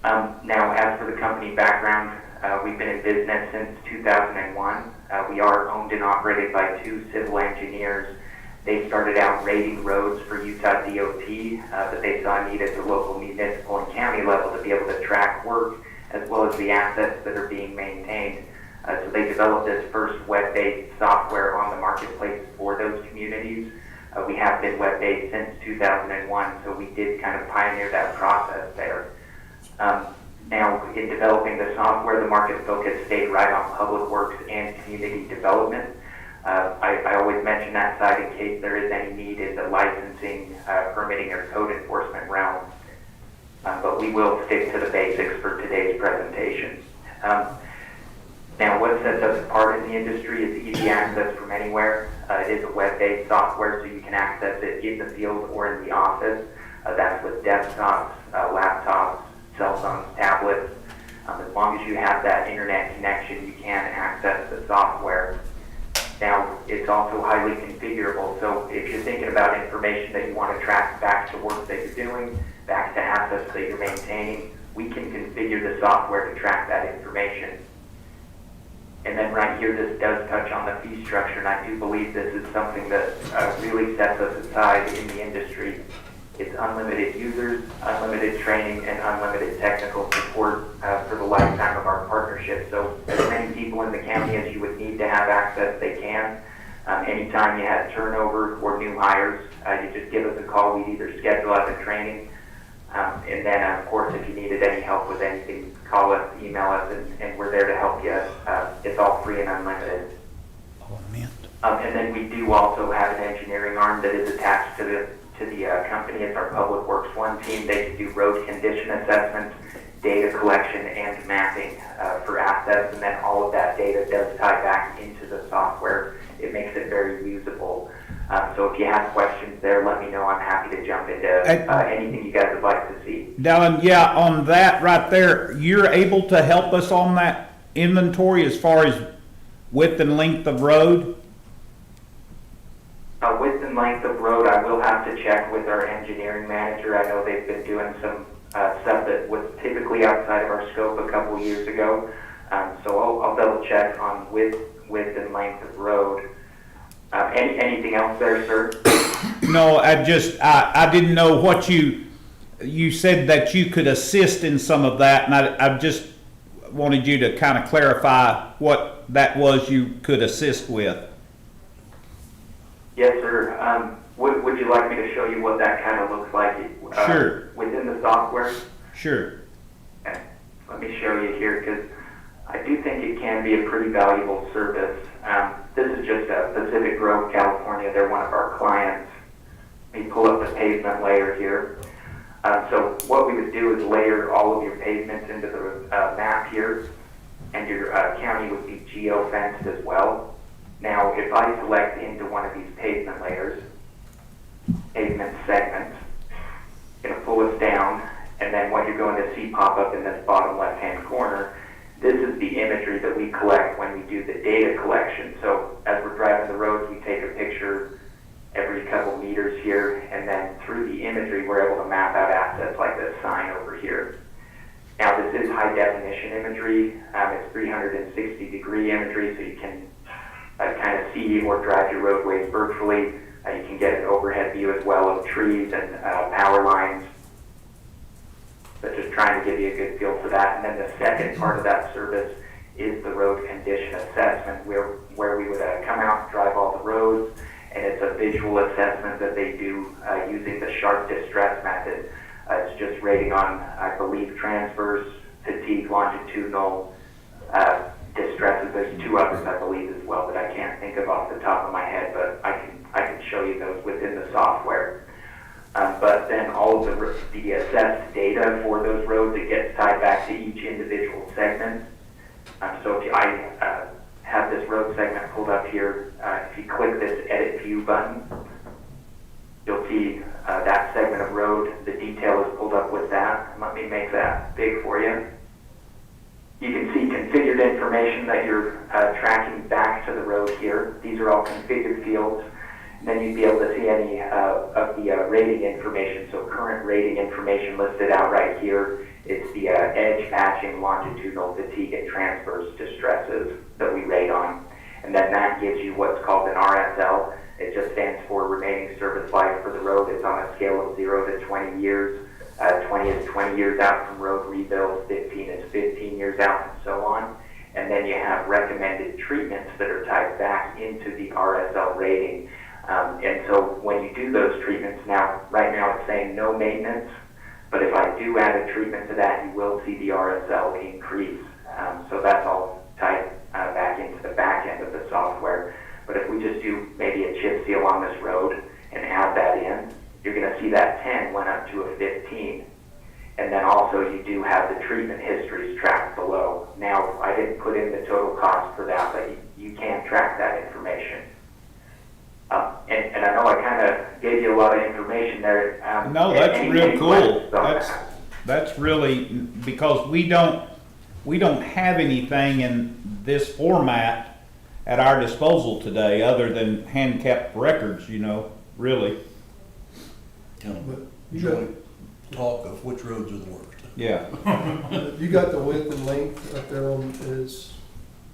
Now, as for the company background, we've been in business since 2001. We are owned and operated by 2 civil engineers. They started out rating roads for Utah DOT, but they saw a need at the local municipal and county level to be able to track work as well as the assets that are being maintained. So they developed this first web-based software on the marketplace for those communities. We have been web-based since 2001, so we did kind of pioneer that process there. Now, in developing the software, the market focus stayed right on public works and community development. I always mention that side in case there is any need in the licensing, permitting, or code enforcement realm. But we will stick to the basics for today's presentation. Now, what sets us apart in the industry is easy access from anywhere. It is a web-based software, so you can access it in the field or in the office. That's with desktops, laptops, cell phones, tablets. As long as you have that internet connection, you can access the software. Now, it's also highly configurable, so if you're thinking about information that you want to track back to work that you're doing, back to assets that you're maintaining, we can configure the software to track that information. And then right here, this does touch on the fee structure, and I do believe this is something that really sets us aside in the industry. It's unlimited users, unlimited training, and unlimited technical support for the lifetime of our partnership. So as many people in the county as you would need to have access, they can. Anytime you have turnover or new hires, you just give us a call. We'd either schedule out the training, and then of course, if you needed any help with anything, call us, email us, and we're there to help you. It's all free and unlimited. Oh, man. And then we do also have an engineering arm that is attached to the company. It's our Public Works One team. They can do road condition assessments, data collection, and mapping for assets, and then all of that data does tie back into the software. It makes it very usable. So if you have questions there, let me know. I'm happy to jump into anything you guys would like to see. Dallin, yeah, on that right there, you're able to help us on that inventory as far as width and length of road? Width and length of road, I will have to check with our engineering manager. I know they've been doing some stuff that was typically outside of our scope a couple years ago. So I'll double check on width and length of road. Anything else there, sir? No, I didn't know what you said that you could assist in some of that, and I just wanted you to kind of clarify what that was you could assist with. Yes, sir. Would you like me to show you what that kind of looks like Sure. within the software? Sure. Okay. Let me show you here, because I do think it can be a pretty valuable service. This is just Pacific Grove, California. They're one of our clients. Let me pull up the pavement layer here. So what we would do is layer all of your pavements into the map here, and your county would be geo-fenced as well. Now, if I select into one of these pavement layers, pavement segments, it's going to pull us down, and then what you're going to see pop up in this bottom left-hand corner, this is the imagery that we collect when we do the data collection. So as we're driving the roads, we take a picture every couple meters here, and then through the imagery, we're able to map out assets like this sign over here. Now, this is high-definition imagery. It's 360-degree imagery, so you can kind of see or drive your roadways virtually. You can get an overhead view as well of trees and power lines. But just trying to give you a good feel for that. And then the second part of that service is the road condition assessment, where we would come out and drive all the roads, and it's a visual assessment that they do using the sharp distress method. It's just rating on, I believe, transverse, fatigue, longitudinal, distresses. There's 2 others, I believe, as well, that I can't think of off the top of my head, but I can show you those within the software. But then all of the assessed data for those roads, it gets tied back to each individual segment. So if I have this road segment pulled up here, if you click this Edit View button, you'll see that segment of road. The detail is pulled up with that. Let me make that big for you. You can see configured information that you're tracking back to the road here. These are all configured fields. And then you'd be able to see any of the rating information. So current rating information listed out right here. It's the edge, patching, longitudinal, fatigue, and transverse distresses that we rate on. and then that gives you what's called an RSL. It just stands for remaining service life for the road. It's on a scale of 0 to 20 years. 20 is 20 years out from road rebuild, 15 is 15 years out, and so on. And then you have recommended treatments that are tied back into the RSL rating. And so when you do those treatments now, right now it's saying no maintenance, but if I do add a treatment to that, you will see the RSL increase. So that's all tied back into the back end of the software. But if we just do maybe a chip seal on this road and add that in, you're going to see that 10 went up to a 15. And then also you do have the treatment histories tracked below. Now, I didn't put in the total cost for that, but you can track that information. And I know I kind of gave you a lot of information there. No, that's real cool. questions? That's really, because we don't have anything in this format at our disposal today other than hand-kept records, really. Kind But of you got, joint talk of which roads are the worst. Yeah. you got the width and length up there on his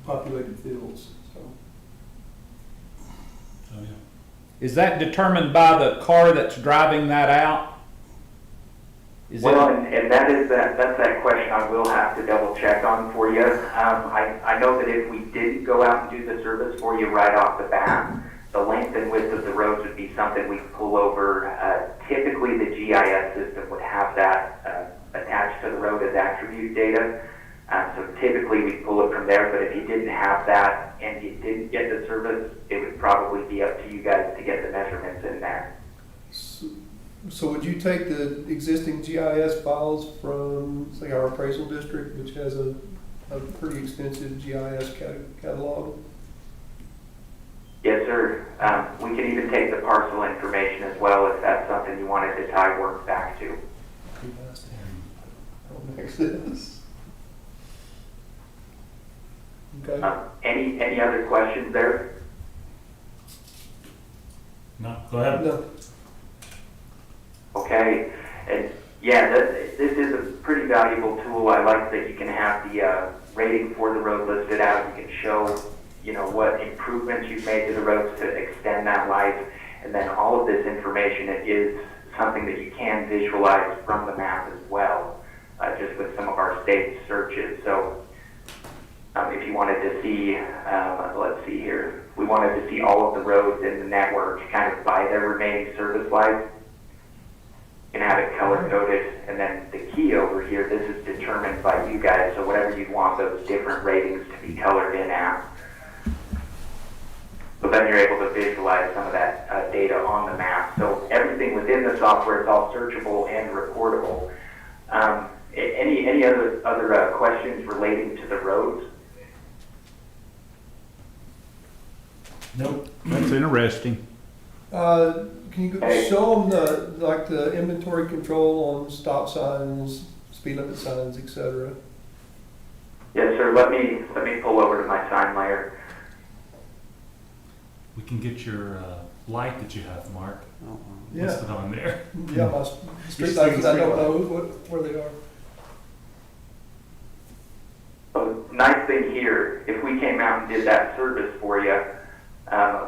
populated fields, so. Oh, yeah. Is that determined by the car that's driving that out? Well, and that's that question I will have to double check on for you. I know that if we didn't go out and do the service for you right off the bat, the length and width of the roads would be something we pull over. Typically, the GIS system would have that attached to the road as attribute data. So typically, we pull it from there. But if you didn't have that and you didn't get the service, it would probably be up to you guys to get the measurements in there. So would you take the existing GIS files from, say, our appraisal district, which has a pretty extensive GIS catalog? Yes, sir. We can even take the parcel information as well if that's something you wanted to tie work back to. That makes sense. Okay. Any other questions there? No, go ahead. No. Okay, and yeah, this is a pretty valuable tool. I like that you can have the rating for the road listed out. You can show, what improvements you've made to the roads to extend that life, and then all of this information is something that you can visualize from the map as well, just with some of our state searches. So if you wanted to see, let's see here, we wanted to see all of the roads in the network kind of by their remaining service life. You can have it color coded, and then the key over here, this is determined by you guys, so whatever you want those different ratings to be colored in at. So then you're able to visualize some of that data on the map. So everything within the software is all searchable and reportable. Any other questions relating to the roads? Nope. That's interesting. Can you show them the inventory control on stop signs, speed limit signs, etc.? Yes, sir. Let me pull over to my sign layer. We can get your light that you have, Mark, Yeah. listed on there. Yeah, my street lights, I don't know where they are. Nice thing here, if we came out and did that service for you,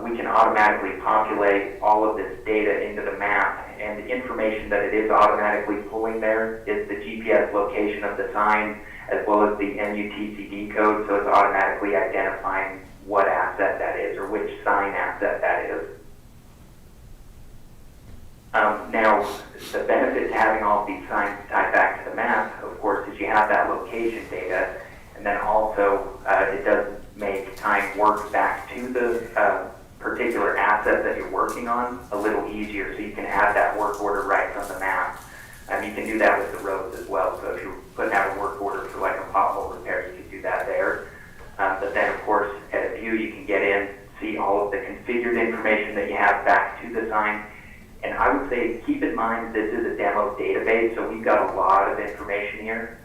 we can automatically populate all of this data into the map, and the information that it is automatically pulling there is the GPS location of the sign as well as the NUTCD code, so it's automatically identifying what asset that is or which sign asset that is. Now, the benefit to having all of these signs tied back to the map, of course, is you have that location data, and then also it does make tying work back to the particular asset that you're working on a little easier, so you can have that work order right from the map. You can do that with the roads as well, so if you're putting out a work order for like a pothole repair, you can do that there. But then, of course, at a view, you can get in, see all of the configured information that you have back to the sign. And I would say, keep in mind, this is a demo database, so we've got a lot of information here.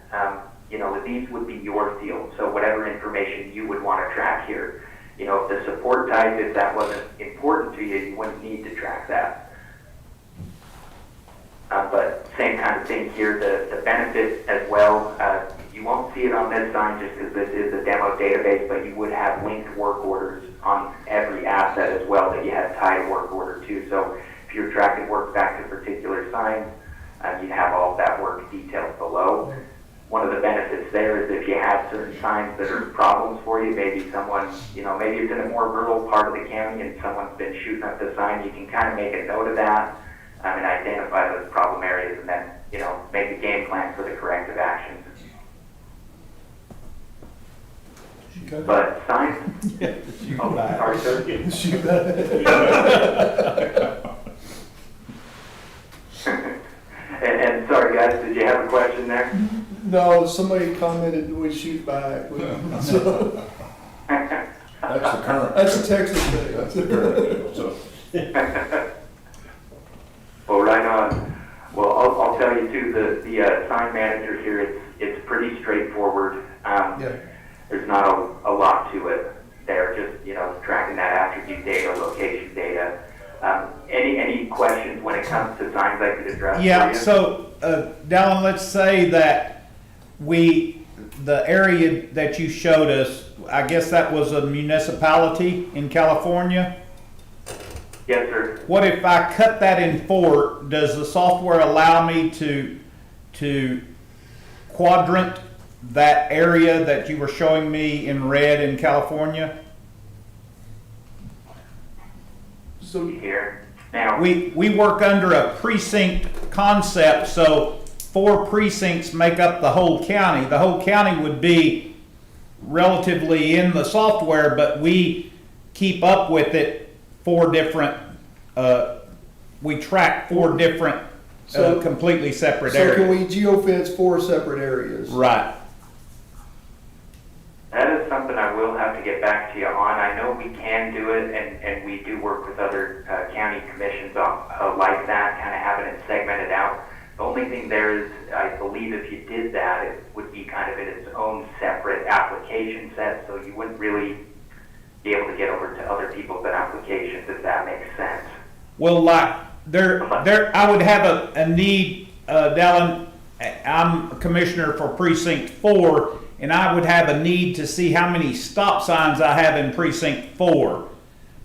These would be your field, so whatever information you would want to track here. If the support type, if that wasn't important to you, you wouldn't need to track that. But same kind of thing here, the benefit as well, you won't see it on this sign just because this is a demo database, but you would have linked work orders on every asset as well that you had tied a work order to. So if you're tracking work back to particular signs, you'd have all of that work detailed below. One of the benefits there is if you have certain signs that are problems for you, maybe someone, maybe it's in a more rural part of the county and someone's been shooting up the sign, you can kind of make a note of that and identify those problem areas and then, make a game plan for the corrective actions. Okay. But signs, sorry, sir. Shoot back. And sorry guys, did you have a question there? No, somebody commented we shoot back. So, That's the current. that's a Texas thing. That's the current deal, so. Well, right on. Well, I'll tell you too, the sign manager here, it's pretty straightforward. Yeah. There's not a lot to it there, just, tracking that attribute data, location data. Any questions when it comes to signs I could address for Yeah, you? so, Dallin, let's say that the area that you showed us, I guess that was a municipality in California? Yes, sir. What if I cut that in 4? Does the software allow me to quadrant that area that you were showing me in red in California? So, Here. Now, We work under a precinct concept, so 4 precincts make up the whole county. The whole county would be relatively in the software, but we keep up with it 4 different, we track 4 different, So- completely separate so can areas. we geofence 4 separate areas? Right. that is something I will have to get back to you on. I know we can do it, and we do work with other county commissions like that, kind of having it segmented out. The only thing there is, I believe if you did that, it would be kind of in its own separate application set, so you wouldn't really be able to get over to other people's applications, if that makes sense. Well, like, I would have a need, Dallin, I'm a commissioner for precinct 4, and I would have a need to see how many stop signs I have in precinct 4.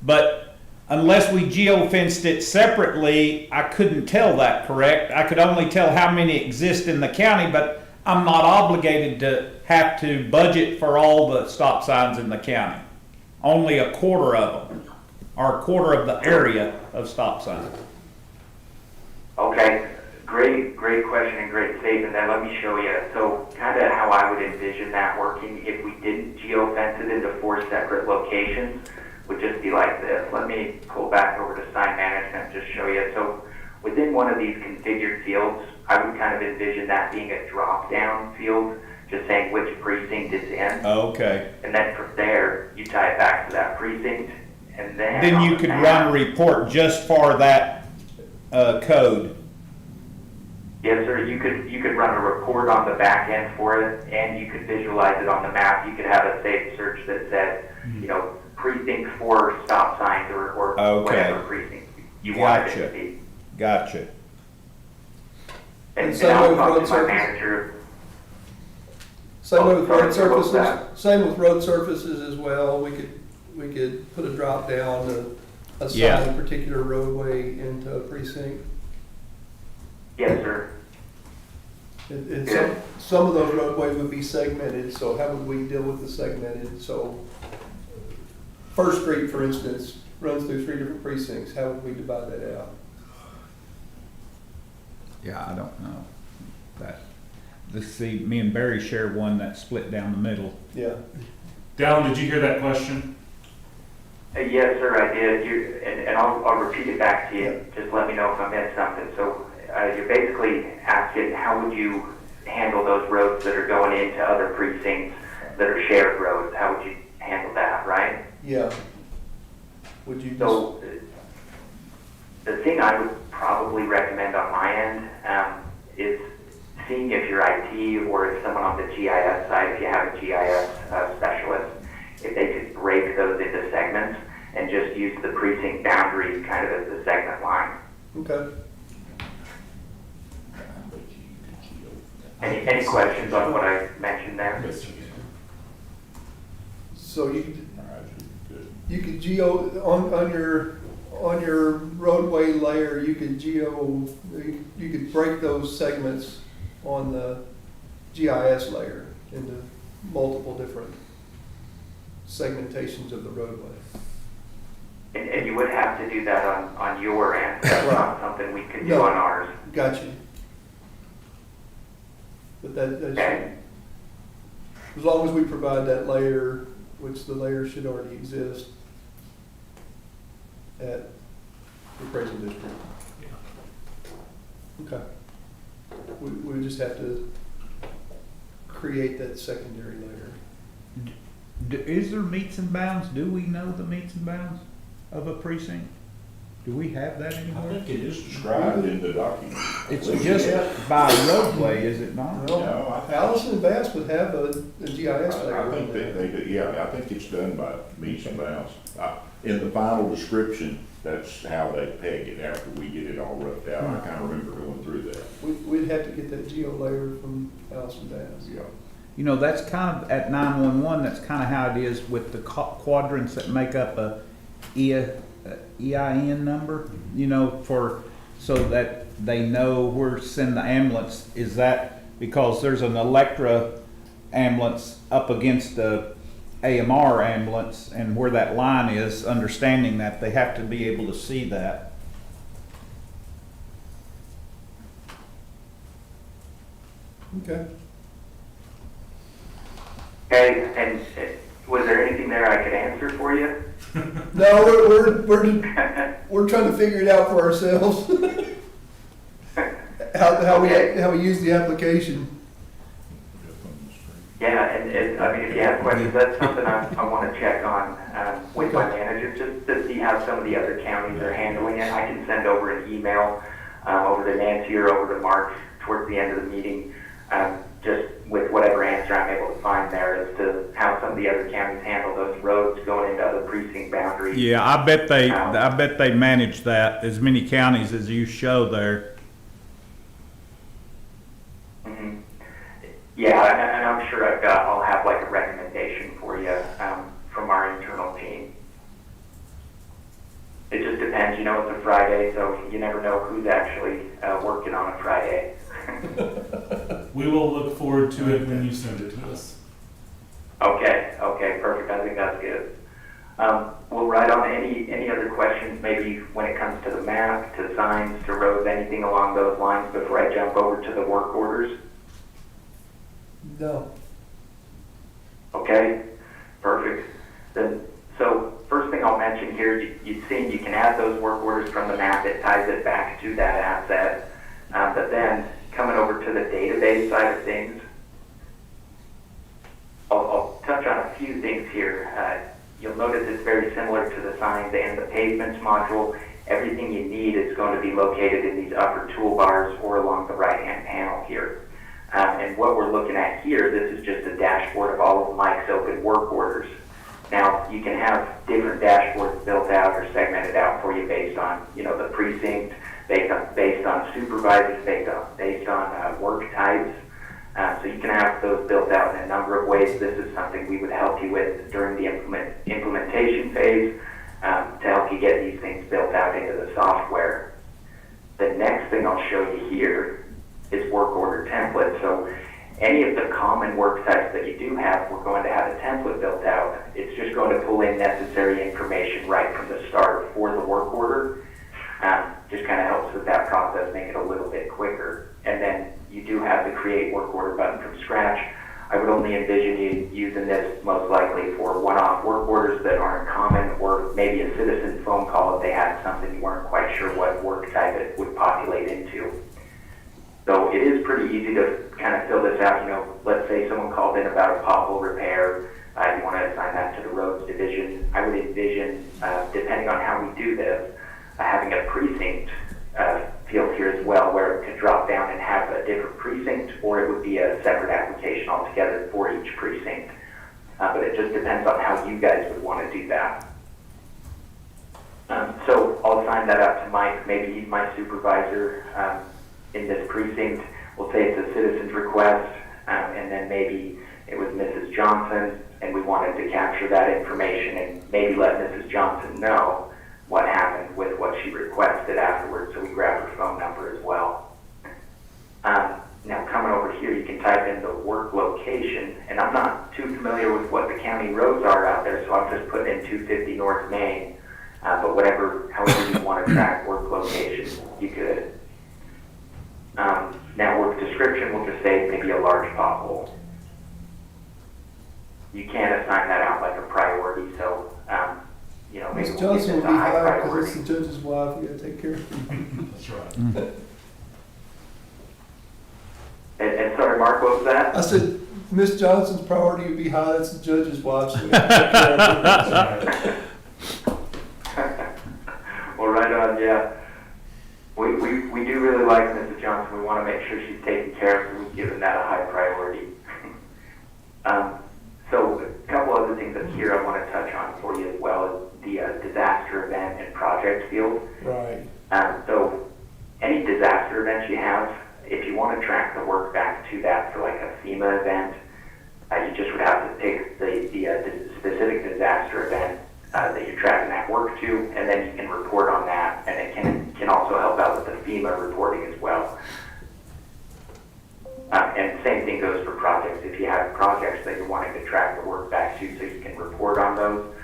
But unless we geofenced it separately, I couldn't tell that, correct? I could only tell how many exist in the county, but I'm not obligated to have to budget for all the stop signs in the county. Only a quarter of them, or a quarter of the area of stop signs. Okay, great question and great statement. Then let me show you. So kind of how I would envision that working if we didn't geofence it into 4 separate locations would just be like this. Let me pull back over to sign management and just show you. So within one of these configured fields, I would kind of envision that being a drop-down field, just saying which precinct it's in. Okay. And then from there, you tie it back to that precinct, and then Then on you the could map- run a report just for that code. Yes, sir. You could run a report on the back end for it, and you could visualize it on the map. You could have a safe search that said, precinct 4 stop signs or Okay. whatever precinct you want it to Gotcha. be. Gotcha. And same I'll with talk road to my surface? manager. Same with sorry, road sir, what was surfaces, same with road surfaces as well. We could put a drop down to assign Yeah. a particular roadway into a precinct. Yes, sir. And Yeah. some of those roadways would be segmented, so how would we deal with the segmented? So First Street, for instance, runs through 3 different precincts. How would we divide that out? Yeah, I don't know. See, me and Barry share one that's split down the middle. Yeah. Dallin, did you hear that question? Yes, sir, I did. And I'll repeat it back to you. Just let me know if I missed something. So you're basically asking how would you handle those roads that are going into other precincts that are shared roads? How would you handle that, right? Yeah. Would you just, So the thing I would probably recommend on my end is seeing if your IT or if someone on the GIS side, if you have a GIS specialist, if they could break those into segments and just use the precinct boundaries kind of as the segment line. okay. Any questions on what I mentioned there? So you could, All right, good. you could geo, on your roadway layer, you could you could break those segments on the GIS layer into multiple different segmentations of the roadway. And you would have to do that on your end, that's Right. not something we could do No. on ours. Got you. But that Okay. as long as we provide that layer, which the layer should already exist at the appraisal district. Okay. We just have to create that secondary layer. Is there meets and bounds? Do we know the meets and bounds of a precinct? Do we have that I anywhere? think it is described in the document. It's just by roadway, is it not? No, Well, Allison and Bass would have a GIS layer. I think they do, yeah, I think it's done by meets and bounds. In the final description, that's how they peg it after we get it all roughed out. I kind of remember going through that. We'd have to get that geo layer from Allison Bass. Yeah. You know, that's kind of, at 911, that's kind of how it is with the quadrants that make up a EIN number, you know, so that they know where to send the ambulance. Is that because there's an Electra ambulance up against the AMR ambulance, and where that line is, understanding that they have to be able to see that? Okay. Okay, and was there anything there I could answer for you? No, we're trying to figure it out for ourselves. How we use the application. Yeah, and I mean, if you have questions, that's something I want to check on with my manager, just to see how some of the other counties are handling it. I can send over an email over to Nancy or over to Mark towards the end of the meeting, just with whatever answer I'm able to find there as to how some of the other counties handle those roads going into other precinct boundaries. Yeah, I bet they manage that, as many counties as you show there. Mhm. Yeah, and I'm sure I'll have like a recommendation for you from our internal team. It just depends, you know, it's a Friday, so you never know who's actually working on a Friday. We will look forward to it when you send it to us. Okay, perfect, I think that's good. We'll write on any other questions, maybe when it comes to the map, to signs, to roads, anything along those lines before I jump over to the work orders? No. Okay, perfect. Then, so first thing I'll mention here, you've seen you can add those work orders from the map. It ties it back to that asset. But then coming over to the database side of things, I'll touch on a few things here. You'll notice it's very similar to the signs and the pavements module. Everything you need is going to be located in these upper toolbars or along the right-hand panel here. And what we're looking at here, this is just a dashboard of all of Mike's open work orders. Now, you can have different dashboards built out or segmented out for you based on, you know, the precinct, based on supervisors, based on work types. So you can have those built out in a number of ways. This is something we would help you with during the implementation phase to help you get these things built out into the software. The next thing I'll show you here is work order template. So any of the common work types that you do have, we're going to have a template built out. It's just going to pull in necessary information right from the start for the work order. Just kind of helps with that process, make it a little bit quicker. And then you do have the create work order button from scratch. I would only envision you using this most likely for one-off work orders that aren't common, or maybe a citizen phone call if they had something you weren't quite sure what work type it would populate into. So it is pretty easy to kind of fill this out. You know, let's say someone called in about a pothole repair. You want to assign that to the roads division. I would envision, depending on how we do this, having a precinct field here as well, where it could drop down and have a different precinct, or it would be a separate application altogether for each precinct. But it just depends on how you guys would want to do that. So I'll assign that up to Mike. Maybe he's my supervisor in this precinct. We'll say it's a citizen's request, and then maybe it was Mrs. Johnson, and we wanted to capture that information and maybe let Mrs. Johnson know what happened with what she requested afterwards, so we grabbed her phone number as well. Now coming over here, you can type in the work location, and I'm not too familiar with what the county roads are out there, so I'm just putting in 250 North Main, but however you want to track work location, you could. Now work description will just say maybe a large pothole. You can't assign that out like a priority, so, maybe Ms. we'll Johnson keep would this be a high hired because priority. it's the judge's wife, you gotta take care of her. That's right. And sorry, Mark, what was that? I said, Miss Johnson's priority would be high, it's the judge's wife, so we have to take care of her. That's right. Well, right on, yeah. We do really like Mrs. Johnson. We want to make sure she's taken care of, so we've given that a high priority. So a couple other things up here I want to touch on for you as well is the disaster event and project field. Right. So any disaster events you have, if you want to track the work back to that for like a FEMA event, you just would have to pick the specific disaster event that you're tracking that work to, and then you can report on that, and it can also help out with the FEMA reporting as well. And same thing goes for projects. If you have projects that you're wanting to track the work back to so you can report on those,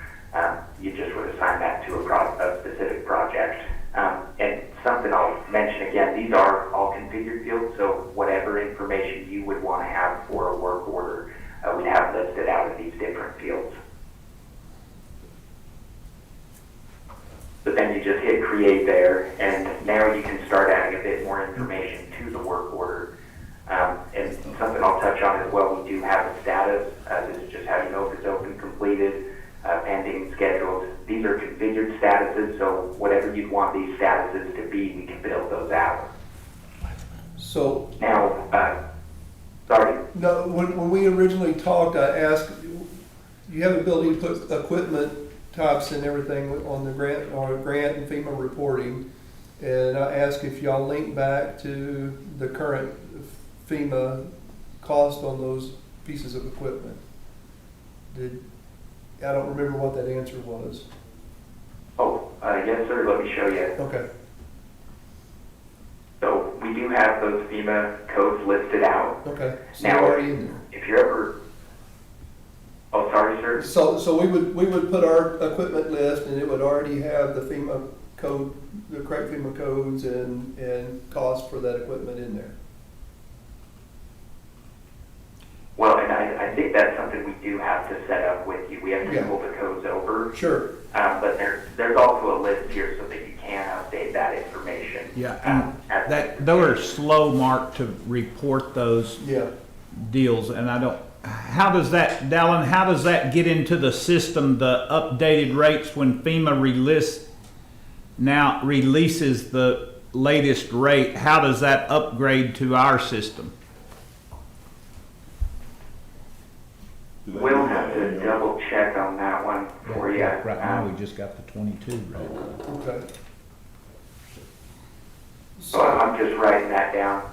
you just would assign that to a specific project. And something I'll mention again, these are all configured fields, so whatever information you would want to have for a work order, we'd have listed out in these different fields. But then you just hit create there, and now you can start adding a bit more information to the work order. And something I'll touch on as well, we do have a status. This is just how you know if it's open, completed, pending, scheduled. These are configured statuses, so whatever you'd want these statuses to be, we can build those out. So, Now, sorry. no, when we originally talked, I asked, you have the ability to put equipment types and everything on the grant and FEMA reporting. And I asked if y'all link back to the current FEMA cost on those pieces of equipment. I don't remember what that answer was. Oh, yes, sir. Let me show you. Okay. So we do have those FEMA codes listed out. Okay. So Now, they're already in there. if you're ever, oh, sorry, sir. So we would put our equipment list and it would already have the FEMA code, the correct FEMA codes and costs for that equipment in there. Well, and I think that's something we do have to set up with you. We have to Yeah. pull the codes over. Sure. But there's also a list here so that you can update that information. Yeah, and they were slow, Mark, to report those Yeah. deals, and how does that, Dallin, how does that get into the system, the updated rates when FEMA releases the latest rate? How does that upgrade to our system? We'll have to double check on that one for you. Right now, we just got the 22 rate. Okay. So I'm just writing that down.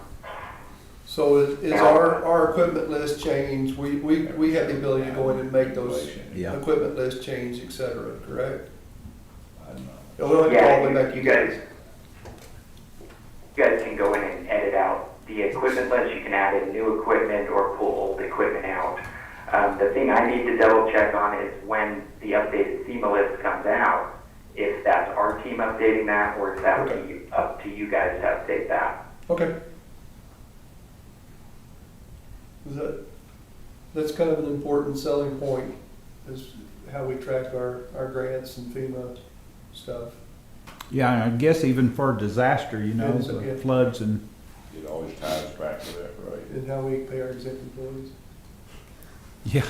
So is our equipment list changed? We have the ability to go in and make those Yeah. equipment list change, et cetera, correct? We don't have to Yeah, all the way back to you guys can go in and edit out the equipment list. You can add in new equipment or pull old equipment out. The thing I need to double check on is when the updated FEMA list comes out, if that's our team updating that or if that would be up to you guys to update that. Okay. That's kind of an important selling point, is how we track our grants and FEMA stuff. Yeah, and I guess even for disaster, Yeah. the floods and, It always ties back to that, right? And how we pay our exempt employees. yeah.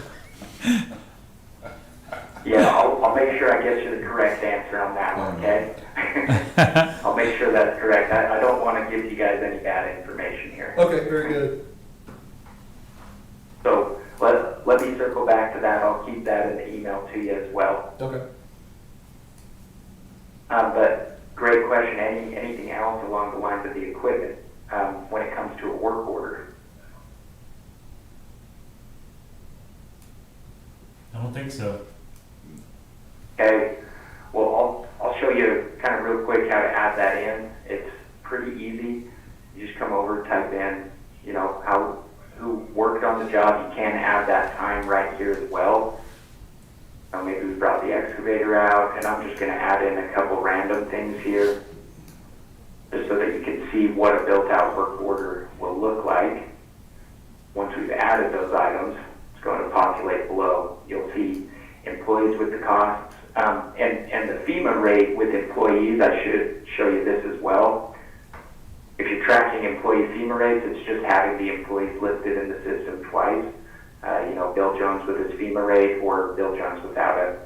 Yeah, I'll make sure I get you the correct answer on that one, okay? I'll make sure that's correct. I don't want to give you guys any bad information here. Okay, very good. So let me circle back to that. I'll keep that in the email to you as well. Okay. But great question. Anything else along the lines of the equipment when it comes to a work order? think so. Okay, well, I'll show you kind of real quick how to add that in. It's pretty easy. You just come over, type in, you know, who worked on the job. You can add that time right here as well. Maybe we brought the excavator out, and I'm just going to add in a couple random things here, just so that you can see what a built-out work order will look like. Once we've added those items, it's going to populate below. You'll see employees with the costs, and the FEMA rate with employees. I should show you this as well. If you're tracking employee FEMA rates, it's just having the employees listed in the system twice. You know, Bill Jones with his FEMA rate or Bill Jones without it.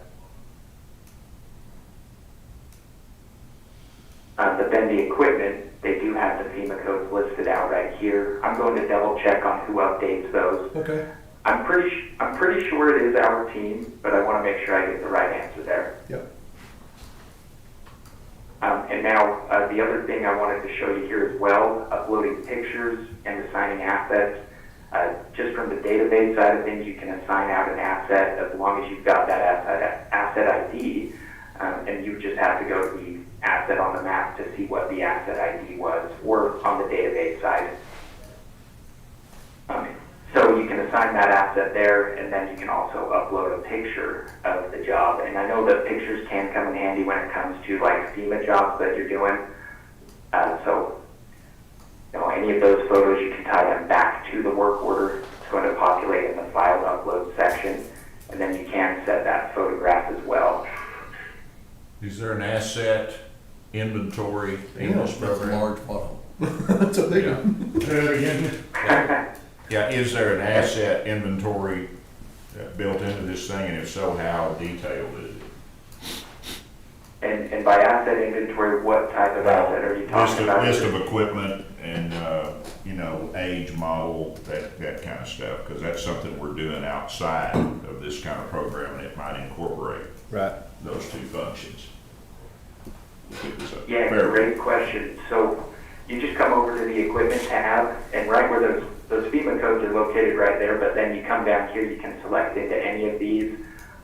But then the equipment, they do have the FEMA codes listed out right here. I'm going to double check on who updates those. Okay. I'm pretty sure it is our team, but I want to make sure I get the right answer there. Yep. And now, the other thing I wanted to show you here as well, uploading pictures and assigning assets. Just from the database side of things, you can assign out an asset as long as you've got that asset ID, and you just have to go to the asset on the map to see what the asset ID was, or on the database side. So you can assign that asset there, and then you can also upload a picture of the job. And I know that pictures can come in handy when it comes to like FEMA jobs that you're doing. So, you know, any of those photos, you can tie them back to the work order. It's going to populate in the file upload section, and then you can set that photograph as well. Is there an asset inventory in this That's a program? large pothole. That's a big one. Yeah, is there an asset inventory built into this thing, and if so, how detailed is it? And by asset inventory, what type of asset are you talking about? List of equipment and, you know, age, model, that kind of stuff, because that's something we're doing outside of this kind of program, and it might incorporate Right. those two functions. If it was a Yeah, fair- great question. So you just come over to the equipment tab, and right where those FEMA codes are located right there, but then you come down here, you can select into any of these.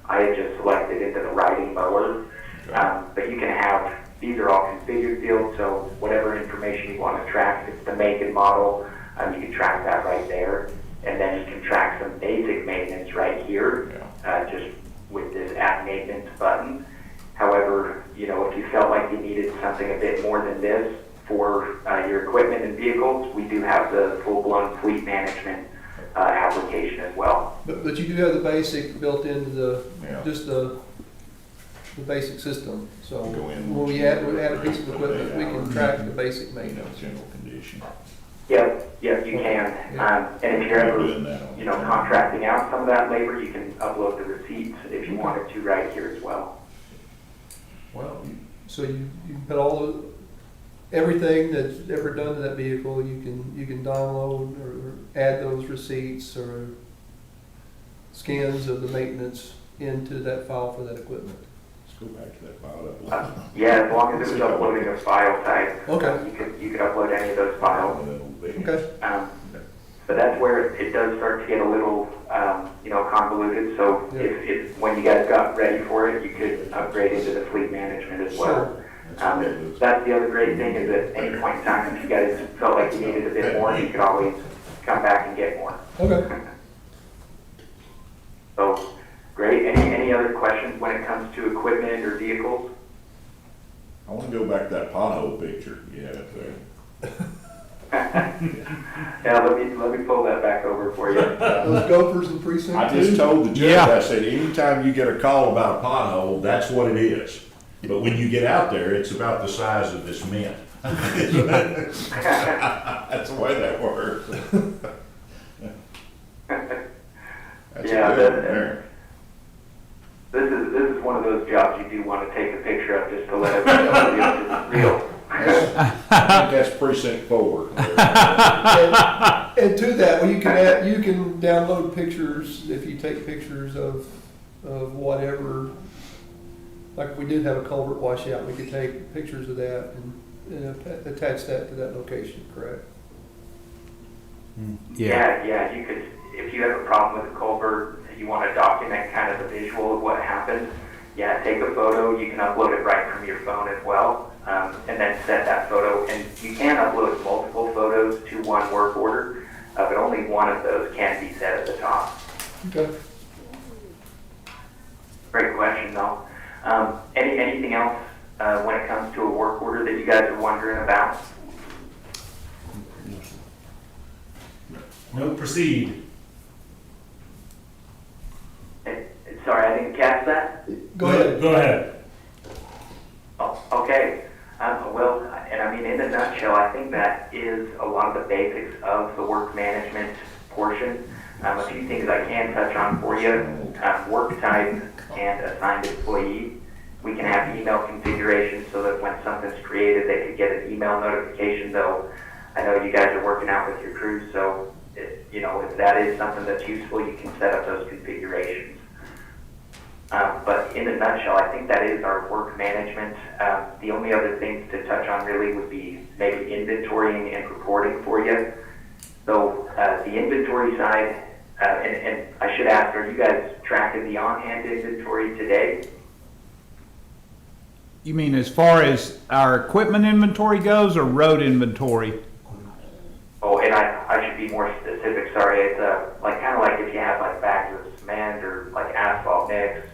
I had just selected into the riding mower. But you can have, these are all configured fields, so whatever information you want to track, if it's the make and model, you can track that right there. And then you can track some basic maintenance right here, just with this add maintenance button. However, you know, if you felt like you needed something a bit more than this for your equipment and vehicles, we do have the full-blown fleet management application as well. But you do have the basic built into the, Yeah. just the basic system. So Go in. when we add a piece of equipment, we can track the basic You know, maintenance. general condition. Yep, you can. And if you're ever, Doing that on you know, the time. contracting out some of that labor, you can upload the receipts if you wanted to right here as well. Well, so you put everything that's ever done to that vehicle, you can download or add those receipts or scans of the maintenance into that file for that equipment. Let's go back to that file. Yeah, as long as it was uploading a file type. Okay. You could upload any of those files. Okay. But that's where it does start to get a little, you know, convoluted. So Yeah. if when you guys got ready for it, you could upgrade into the fleet management as well. That's the other great thing is at any point in time, if you guys felt like you needed a bit more, you could always come back and get more. Okay. So, great. Any other questions when it comes to equipment or vehicles? I want to go back to that pothole picture you had up there. Yeah, let me pull that back over for you. Those gophers in precinct I just 2? told the judge, Yeah. I said, anytime you get a call about a pothole, that's what it is. But when you get out there, it's about the size of this mint. That's the way that works. That's Yeah, a good one there. This is one of those jobs you do want to take a picture of just to let everybody know it's real. I think that's precinct 4. And to that, well, you can download pictures if you take pictures of whatever. Like if we did have a culvert washout, we could take pictures of that and attach that to that location, correct? Yeah, you could, if you have a problem with a culvert, if you want to document kind of the visual of what happened, yeah, take a photo. You can upload it right from your phone as well, and then set that photo. And you can upload multiple photos to one work order, but only one of those can be set at the top. Okay. Great question, though. Anything else when it comes to a work order that you guys are wondering about? No, proceed. Sorry, I didn't catch that. Go ahead. Go ahead. Oh, okay. Well, and I mean, in a nutshell, I think that is a lot of the basics of the work management portion. A few things I can touch on for you. Work type and assigned employee. We can have email configuration so that when something's created, they could get an email notification, though I know you guys are working out with your crews, so if that is something that's useful, you can set up those configurations. But in a nutshell, I think that is our work management. The only other things to touch on really would be maybe inventorying and reporting for you. So the inventory side, and I should ask, are you guys tracking the on-hand inventory today? You mean as far as our equipment inventory goes or road inventory? Oh, and I should be more specific, sorry. It's like kind of like if you have like bags of cement or like asphalt mix.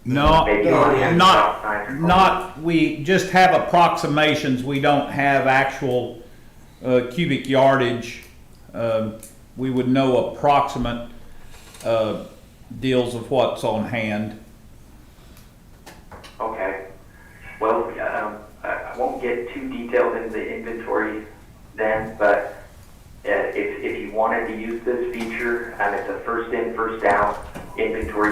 No, Maybe on-hand stop signs or not, we just have approximations. We don't have actual cubic yardage. We would know approximate deals of what's on hand. Okay. Well, I won't get too detailed into the inventory then, but if you wanted to use this feature, it's a first in, first out inventory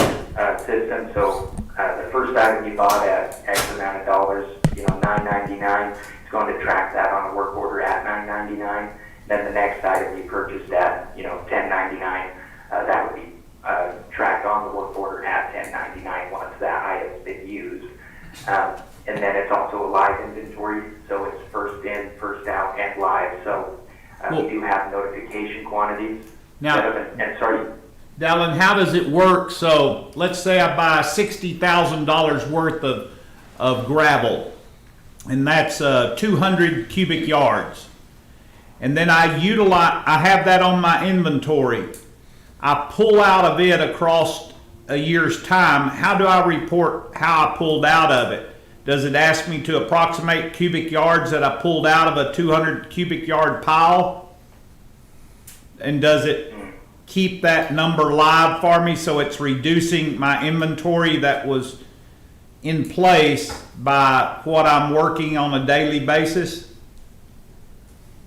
system. So the first item you bought at X amount of dollars, $9.99, it's going to track that on a work order at $9.99. Then the next item you purchased at, $10.99, that would be tracked on the work order at $10.99 once that item's been used. And then it's also a live inventory, so it's first in, first out, and live. So we do have notification quantities. Now, And sorry, Dallin, how does it work? So let's say I buy $60,000 worth of gravel, and that's 200 cubic yards. And then I have that on my inventory. I pull out of it across a year's time. How do I report how I pulled out of it? Does it ask me to approximate cubic yards that I pulled out of a 200 cubic yard pile? And does it keep that number live for me so it's reducing my inventory that was in place by what I'm working on a daily basis?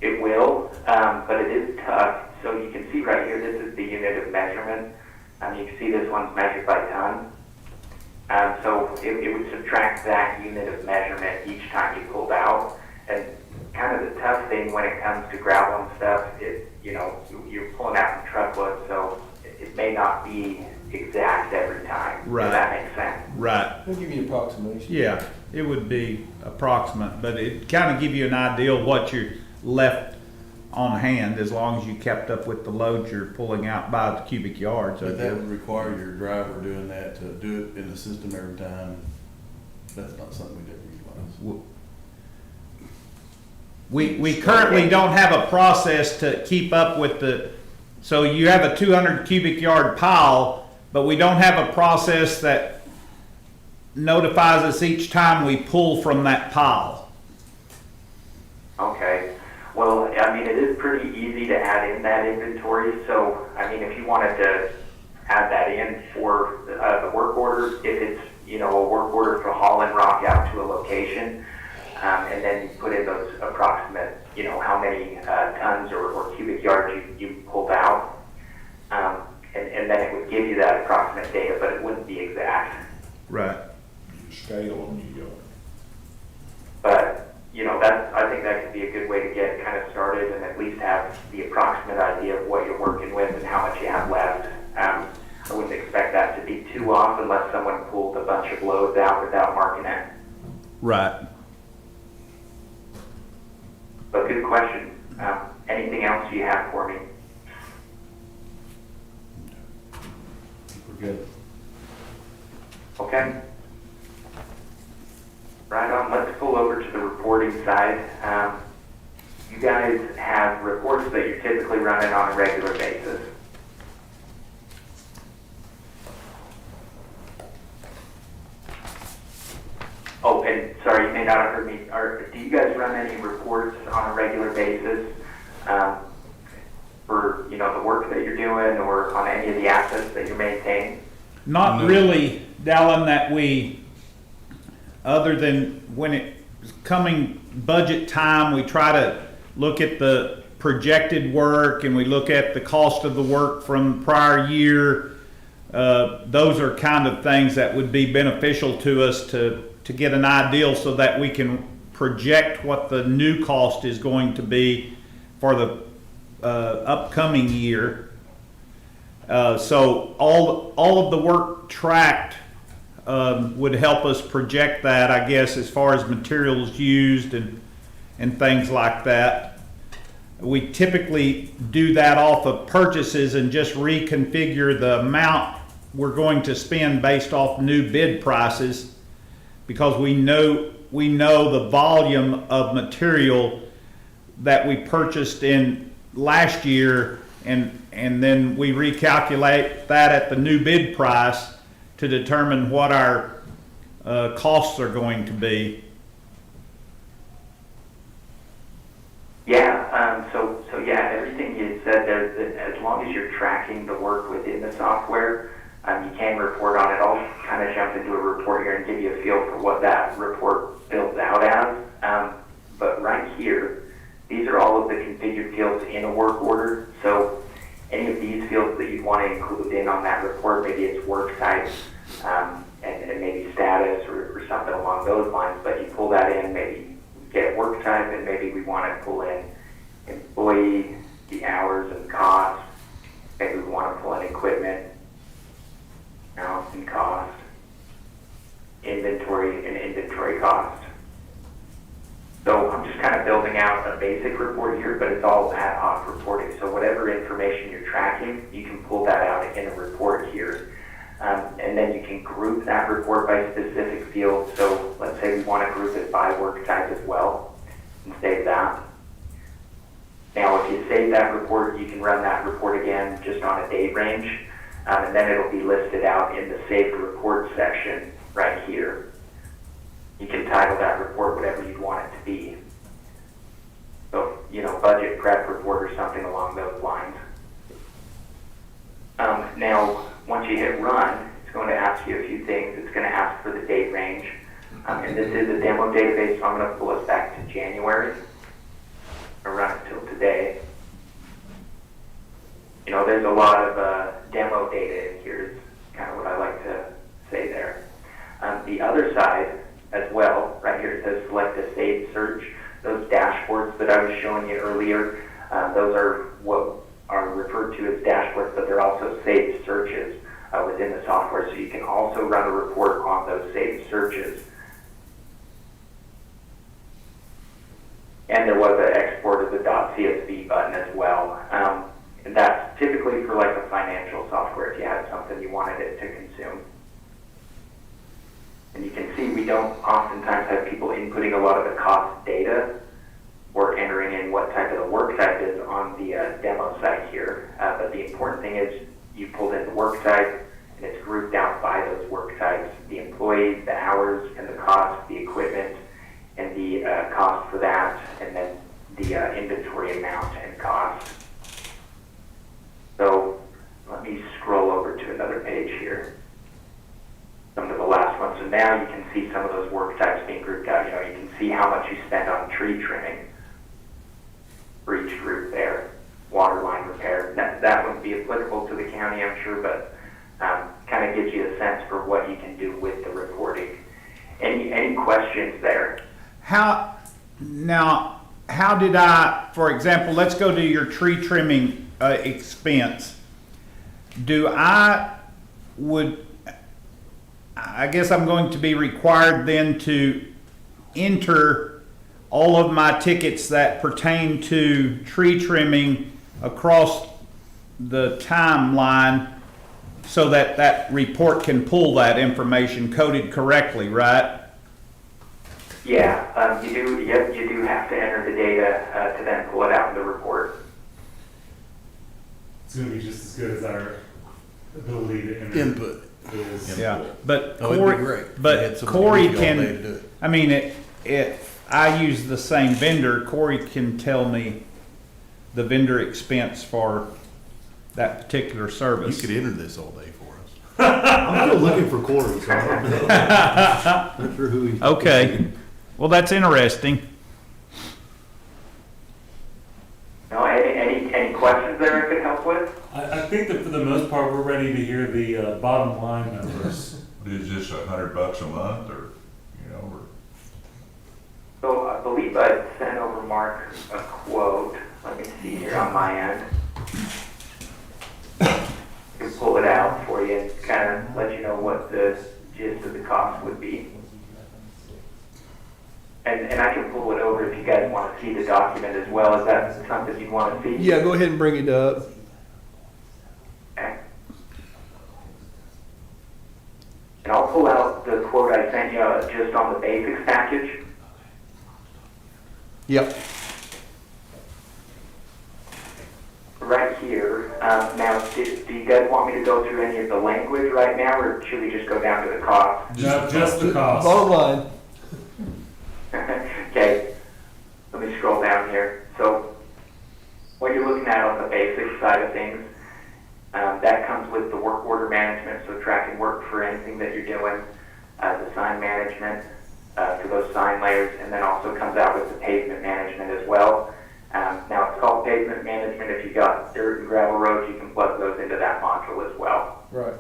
it will, but it is tough. So you can see right here, this is the unit of measurement. You can see this one's measured by ton. So it would subtract that unit of measurement each time you pulled out. And kind of the tough thing when it comes to gravel and stuff is, you're pulling out in truckloads, so it may not be exact every time. Right. Does that make sense? Right. I'll give you an approximation. Yeah, it would be approximate, but it kind of give you an idea of what you're left on hand as long as you kept up with the loads you're pulling out by the cubic yards. But that would require your driver doing that to do it in the system every time. That's not something we'd ever utilize. We currently don't have a process to keep up with so you have a 200 cubic yard pile, but we don't have a process that notifies us each time we pull from that pile. Okay. Well, I mean, it is pretty easy to add in that inventory. So, I mean, if you wanted to add that in for the work order, if it's, a work order for hauling rock out to a location, and then you put in those approximate, how many tons or cubic yards you pulled out, and then it would give you that approximate data, but it wouldn't be exact. Right. Scale on you go. But, I think that could be a good way to get kind of started and at least have the approximate idea of what you're working with and how much you have left. I wouldn't expect that to be too off unless someone pulled a bunch of loads out without marking it. Right. But good question. Anything else you have for me? good. Okay. Right on, let's pull over to the reporting side. You guys have reports that you're typically running on a regular basis. Oh, and sorry, you may not have heard me. Do you guys run any reports on a regular basis for, you know, the work that you're doing or on any of the assets that you're maintaining? Not really, Dallin, that we, other than when it's coming budget time, we try to look at the projected work and we look at the cost of the work from prior year. Those are kind of things that would be beneficial to us to get an idea so that we can project what the new cost is going to be for the upcoming year. So all of the work tracked would help us project that, I guess, as far as materials used and things like that. We typically do that off of purchases and just reconfigure the amount we're going to spend based off new bid prices, because we know the volume of material that we purchased in last year, and then we recalculate that at the new bid price to determine what our costs are going to be. Yeah, so yeah, everything you said there, as long as you're tracking the work within the software, you can report on it. I'll kind of jump into a report here and give you a feel for what that report builds out as. But right here, these are all of the configured fields in a work order. So any of these fields that you'd want to include in on that report, maybe it's work type, and maybe status or something along those lines, but you pull that in, maybe get work type, and maybe we want to pull in employee, the hours and cost. Maybe we want to pull in equipment, balance and cost, inventory and inventory cost. So I'm just kind of building out a basic report here, but it's all ad hoc reporting. So whatever information you're tracking, you can pull that out in a report here. And then you can group that report by specific field. So let's say we want to group it by work type as well, and save that. Now, if you save that report, you can run that report again just on a date range, and then it'll be listed out in the saved report section right here. You can title that report whatever you'd want it to be. So, you know, budget prep report or something along those lines. Now, once you hit run, it's going to ask you a few things. It's going to ask for the date range. And this is a demo database, so I'm going to pull us back to January. I'll run it till today. You know, there's a lot of demo data in here, is kind of what I like to say there. The other side as well, right here it says select a saved search. Those dashboards that I was showing you earlier, those are what are referred to as dashboards, but they're also saved searches within the software. So you can also run a report on those saved searches. And there was an export of the .csv button as well. And that's typically for like a financial software if you had something you wanted it to consume. And you can see we don't oftentimes have people inputting a lot of the cost data or entering in what type of the work type is on the demo site here. But the important thing is you pulled in the work type and it's grouped out by those work types, the employees, the hours, and the cost, the equipment, and the cost for that, and then the inventory amount and cost. So let me scroll over to another page here. Some of the last ones. So now you can see some of those work types being grouped out. You know, you can see how much you spend on tree trimming for each group there. Water line repair. That wouldn't be applicable to the county, I'm sure, but kind of gives you a sense for what you can do with the reporting. Any questions there? How did I, for example, let's go to your tree trimming expense. I guess I'm going to be required then to enter all of my tickets that pertain to tree trimming across the timeline so that that report can pull that information coded correctly, right? Yeah, you do have to enter the data to then pull it out in the report. It's gonna be just as good as our ability to enter. Input. Is. Yeah, but Oh, it'd be Corey, great. We had but somebody Corey with you all day to can, do it. I mean, if I use the same vendor, Corey can tell me the vendor expense for that particular You service. could enter this all day for us. I'm still looking for Corey, so I don't know. Not sure who he's. Okay, well, that's interesting. No, any questions there I could help with? I think that for the most part, we're ready to hear the bottom line numbers. Is this $100 a month or, you know, or? So I believe I sent over Mark a quote. Let me see here on my end. I can pull it out for you and kind of let you know what the gist of the cost would be. And I can pull it over if you guys want to see the document as well. Is that something you want to see? Yeah, go ahead and bring it up. Okay. And I'll pull out the quote I sent you just on the basics package. Yep. Right here. Now, do you guys want me to go through any of the language right now, or should we just go down to the cost? No, just the cost. Bottom line. Okay, let me scroll down here. So, what you're looking at on the basic side of things, that comes with the work order management, so tracking work for anything that you're doing, the sign management for those sign layers, and then also comes out with the pavement management as well. Now, it's called pavement management. If you got dirt and gravel roads, you can plug those into that module as well. Right.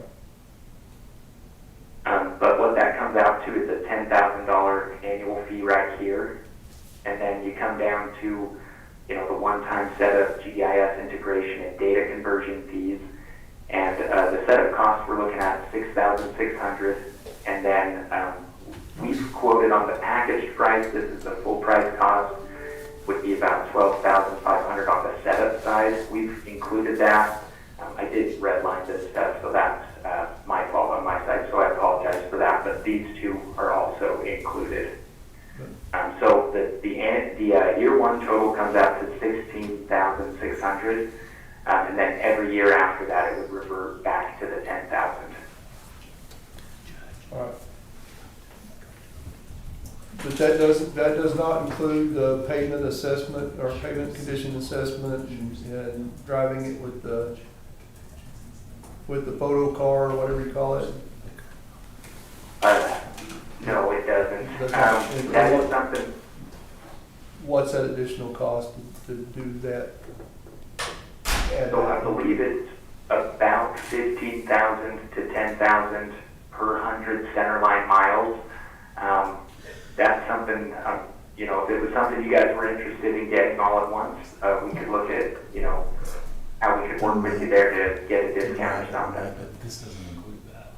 But what that comes out to is a $10,000 annual fee right here. And then you come down to, you know, the one-time setup, GIS integration, and data conversion fees. And the setup costs we're looking at $6,600. And then we've quoted on the packaged price, this is the full price cost, would be about $12,500 on the setup side. We've included that. I did redline this stuff, so that's my fault on my side, so I apologize for that, but these two are also included. So the year one total comes out to $16,600, and then every year after that, it would revert back to the $10,000. All right. But that does not include the pavement assessment or pavement condition assessment and driving it with the photo car or whatever you call it. No, it doesn't. Doesn't- That is something. What's that additional cost to do that? Add So I that. believe it's about 15,000 to 10,000 per 100 centerline miles. That's something, you know, if it was something you guys were interested in getting all at once, we could look at, you know, how we could work with you there to get a discount or something. But this doesn't include that.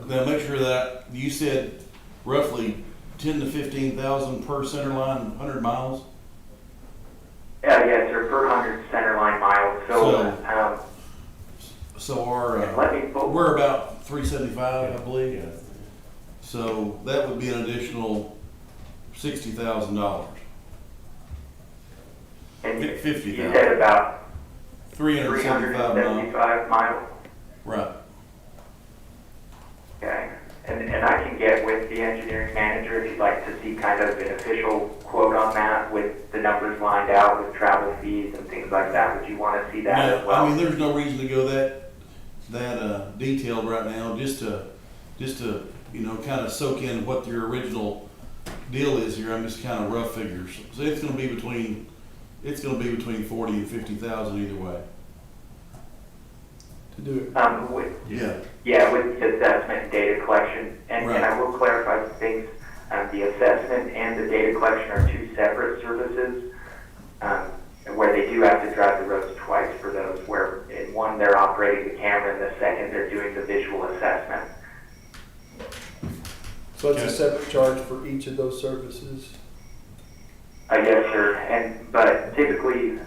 Now, make sure that, you said roughly 10 to 15,000 per center line, 100 miles? Yes, sir, per 100 centerline miles. So our, let me pull. we're about 375, I believe. Yeah. So that would be an additional $60,000. And you 50,000. said about 375 miles. 375 miles. Right. Okay. And I can get with the engineering manager if you'd like to see kind of an official quote on that with the numbers lined out with travel fees and things like that. Would you want to see that as Yeah, well? I mean, there's no reason to go that detailed right now, just to, you know, kind of soak in what your original deal is here. I'm just kind of rough figures. So it's gonna be between 40 and 50,000 either way. To do it. Yeah. With the assessment and data collection. And Right. I will clarify some things. The assessment and the data collection are two separate services, where they do have to drive the roads twice for those, where in one they're operating the camera and the second they're doing the visual assessment. So it's a Okay. separate charge for each of those services? Yes, sir. But typically,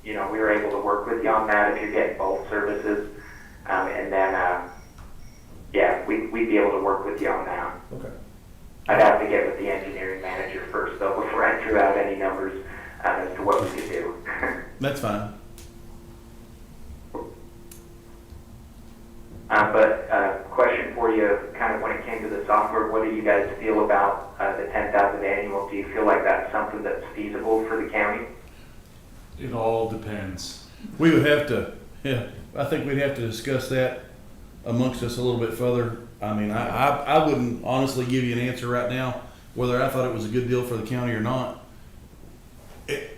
you know, we were able to work with you on that if you're getting both services. And then, yeah, we'd be able to work with you on that. Okay. I'd have to get with the engineering manager first, though, before I threw out any numbers as to what we could do. That's fine. But question for you, kind of when it came to the software, what do you guys feel about the 10,000 annual? Do you feel like that's something that's feasible for the county? It all depends. We would have to, yeah, I think we'd have to discuss that amongst us a little bit further. I mean, I wouldn't honestly give you an answer right now, whether I thought it was a good deal for the county or not.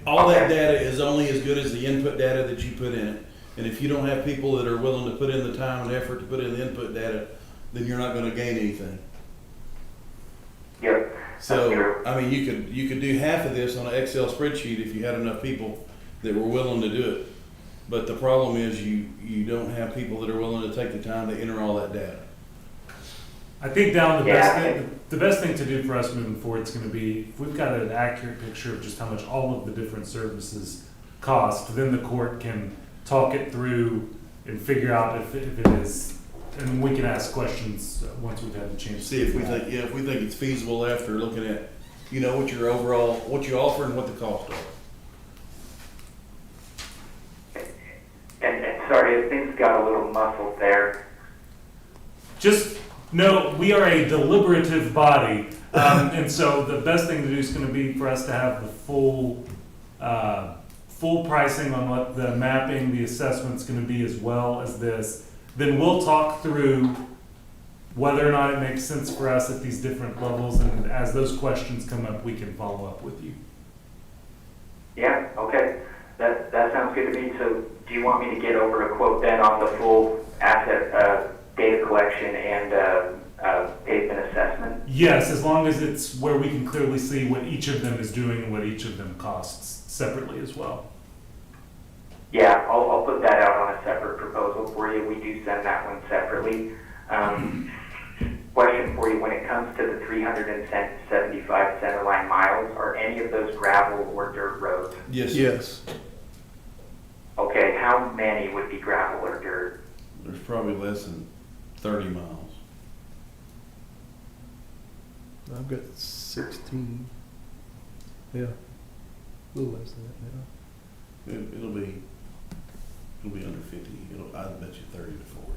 All that data is only as good as the input data that you put in it. And if you don't have people that are willing to put in the time and effort to put in the input data, then you're not gonna gain anything. Yep. So, I mean, you could do half of this on an Excel spreadsheet if you had enough people that were willing to do it. But the problem is you don't have people that are willing to take the time to enter all that data. I think the best thing to do for us moving forward is going to be, if we've got an accurate picture of just how much all of the different services cost, then the court can talk it through and figure out if it is, and we can ask questions once we've had the chance. See if we think, if we think it's feasible after looking at, you know, what your overall, what you offer and what the costs are. And sorry, if things got a little muffled there. Just know we are a deliberative body, and so the best thing to do is going to be for us to have the full pricing on what the mapping, the assessment's going to be, as well as this. Then we'll talk through whether or not it makes sense for us at these different levels, and as those questions come up, we can follow up with you. Yeah, okay. That sounds good to me. So do you want me to get over a quote then on the full asset data collection and pavement assessment? Yes, as long as it's where we can clearly see what each of them is doing and what each of them costs separately as well. Yeah, I'll put that out on a separate proposal for you. We do send that one separately. Question for you, when it comes to the 375 centerline miles, are any of those gravel or dirt roads? Yes. Yes. Okay, how many would be gravel or dirt? There's probably less than 30 miles. I've got 16. Yeah. A little less than that now. It'll be under 50. I bet you 30 to 40.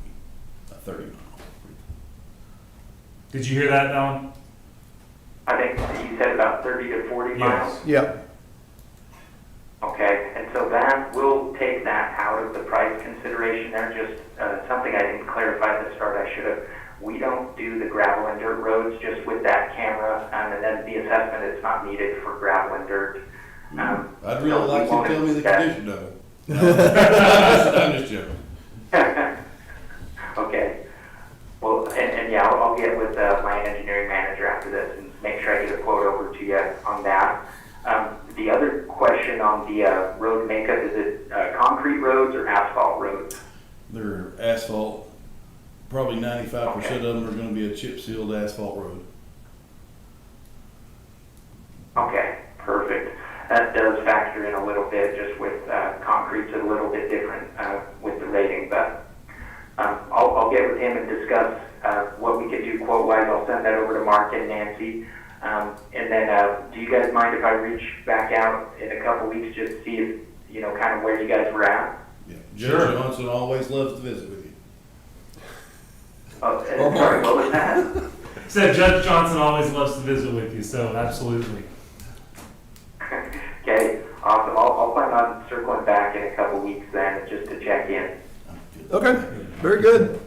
30 miles. Did you hear that, Don? I think you said about 30 to 40 miles? Yeah. Okay, and so that, we'll take that out of the price consideration there. Just something I didn't clarify at the start, I should have. We don't do the gravel and dirt roads just with that camera, and then the assessment is not needed for gravel and dirt. I'd really like you to tell me the condition of it. I'm just joking. Okay. Well, and yeah, I'll get with my engineering manager after this and make sure I get a quote over to you on that. The other question on the road makeup, is it concrete roads or asphalt roads? They're asphalt. Probably 95% of them are going to be a chip sealed asphalt road. Okay, perfect. That does factor in a little bit, just with concrete's a little bit different with the rating, but I'll get with him and discuss what we could do quote-wise. I'll send that over to Mark and Nancy. And then do you guys mind if I reach back out in a couple weeks just to see if, you know, kind of where you guys were at? Yeah. Judge Johnson always loves to visit with you. Oh, sorry, what was that? Said Judge Johnson always loves to visit with you, so absolutely. Okay, awesome. I'll plan on circling back in a couple weeks then, just to check in. Okay. Very good.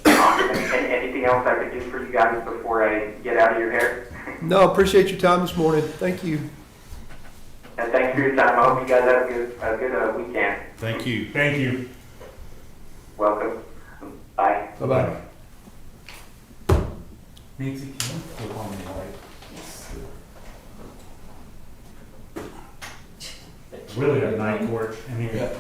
Awesome. And anything else I could do for you guys before I get out of your hair? No, appreciate your time this morning. Thank you. And thanks for your time. I hope you guys have a good weekend. Thank you. Thank you. Welcome. Bye. Bye-bye. Nancy, can you flip on the light? Really a night court in here.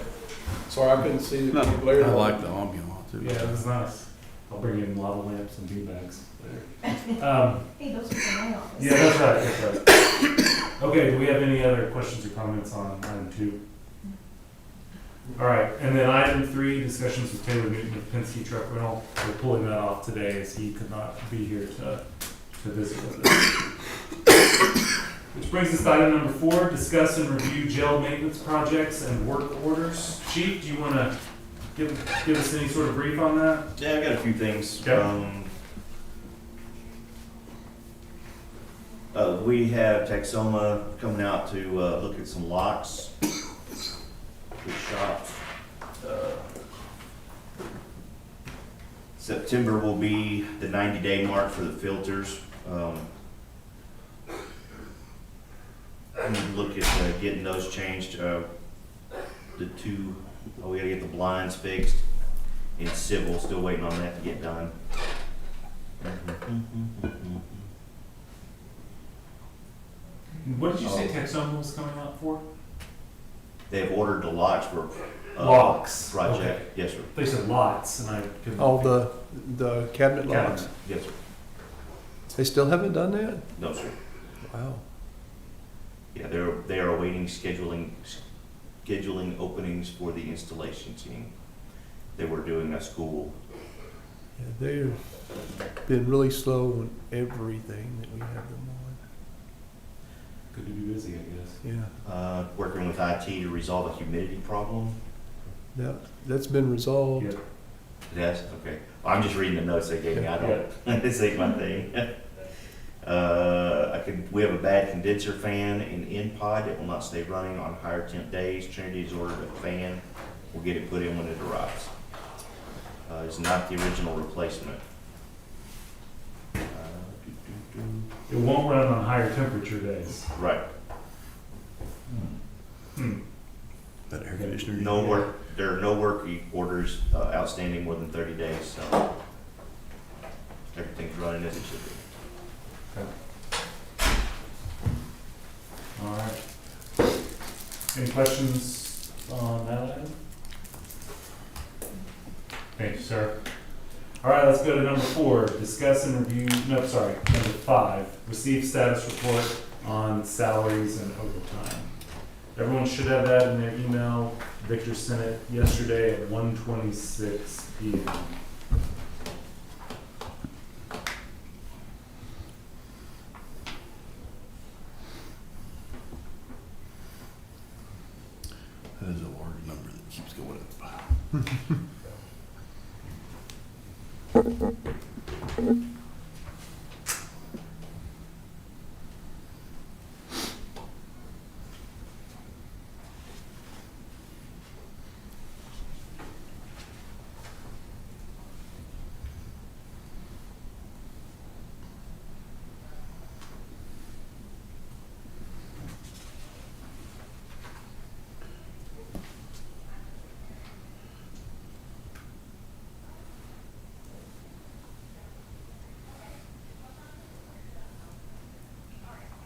Sorry, I couldn't see the glare. I like the ambiance too. Yeah, it was nice. I'll bring in lava lamps and bean bags later. Hey, those are from my office. Yeah, that's right. Okay, do we have any other questions or comments on item 2? All right, and then item 3, discussions with Taylor Newton of Penske Truck Rental. We're pulling that off today as he could not be here to visit with us. Which brings us to item number 4, discuss and review jail maintenance projects and work orders. Chief, do you want to give us any sort of brief on that? Yeah, I got a few things. Okay. We have Tacoma coming out to look at some locks. We shopped. September will be the 90-day mark for the filters. I need to look at getting those changed. We gotta get the blinds fixed. In civil, still waiting on that to get done. What did you say Tacoma was coming out for? They've ordered the locks for Locks. project. Okay. Yes, sir. They said lots, and I couldn't. All the cabinet locks. Yes, sir. They still haven't done that? No, sir. Wow. Yeah, they are awaiting scheduling openings for the installation team. They were doing a school. Yeah, they've been really slow on everything that we have them on. Good to be busy, I guess. Yeah, Working with IT to resolve a humidity problem. that's been resolved. Yep. Yes, okay. Well, I'm just reading the notes they gave me. I don't, this ain't my thing. We have a bad condenser fan in pod. It will not stay running on higher temp days. Trinity has ordered a fan. We'll get it put in when it arrives. It's not the original replacement. It won't run on higher temperature days. Right. That air conditioner. No work. There are no work orders outstanding more than 30 days. So everything's running as it should be. All right. Any questions on that item? Thank you, sir. All right, let's go to number 4, discuss and review, number 5, receive status report on salaries and overtime. Everyone should have that in their email. Victor sent it yesterday at 1:26 p.m. That is a large number that keeps going up.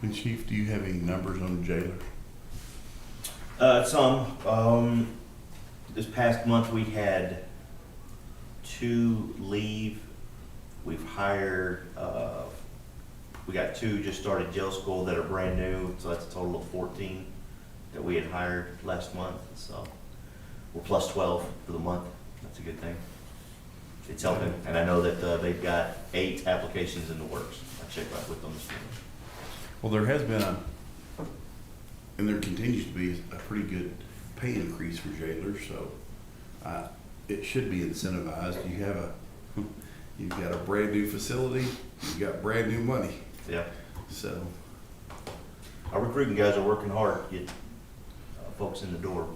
And Chief, do you have any numbers on the jailers? This past month we had 2 leave. We've hired, we got 2 just started jail school that are brand new, so that's a total of 14 that we had hired last month. So we're plus 12 for the month. That's a good thing. It's helping, and I know that they've got 8 applications in the works. I checked back with them this morning. Well, there has been and there continues to be a pretty good pay increase for jailers, so it should be incentivized. You've got a brand new facility, you've got brand new money. Yeah. So Our recruiting guys are working hard to get folks in the door.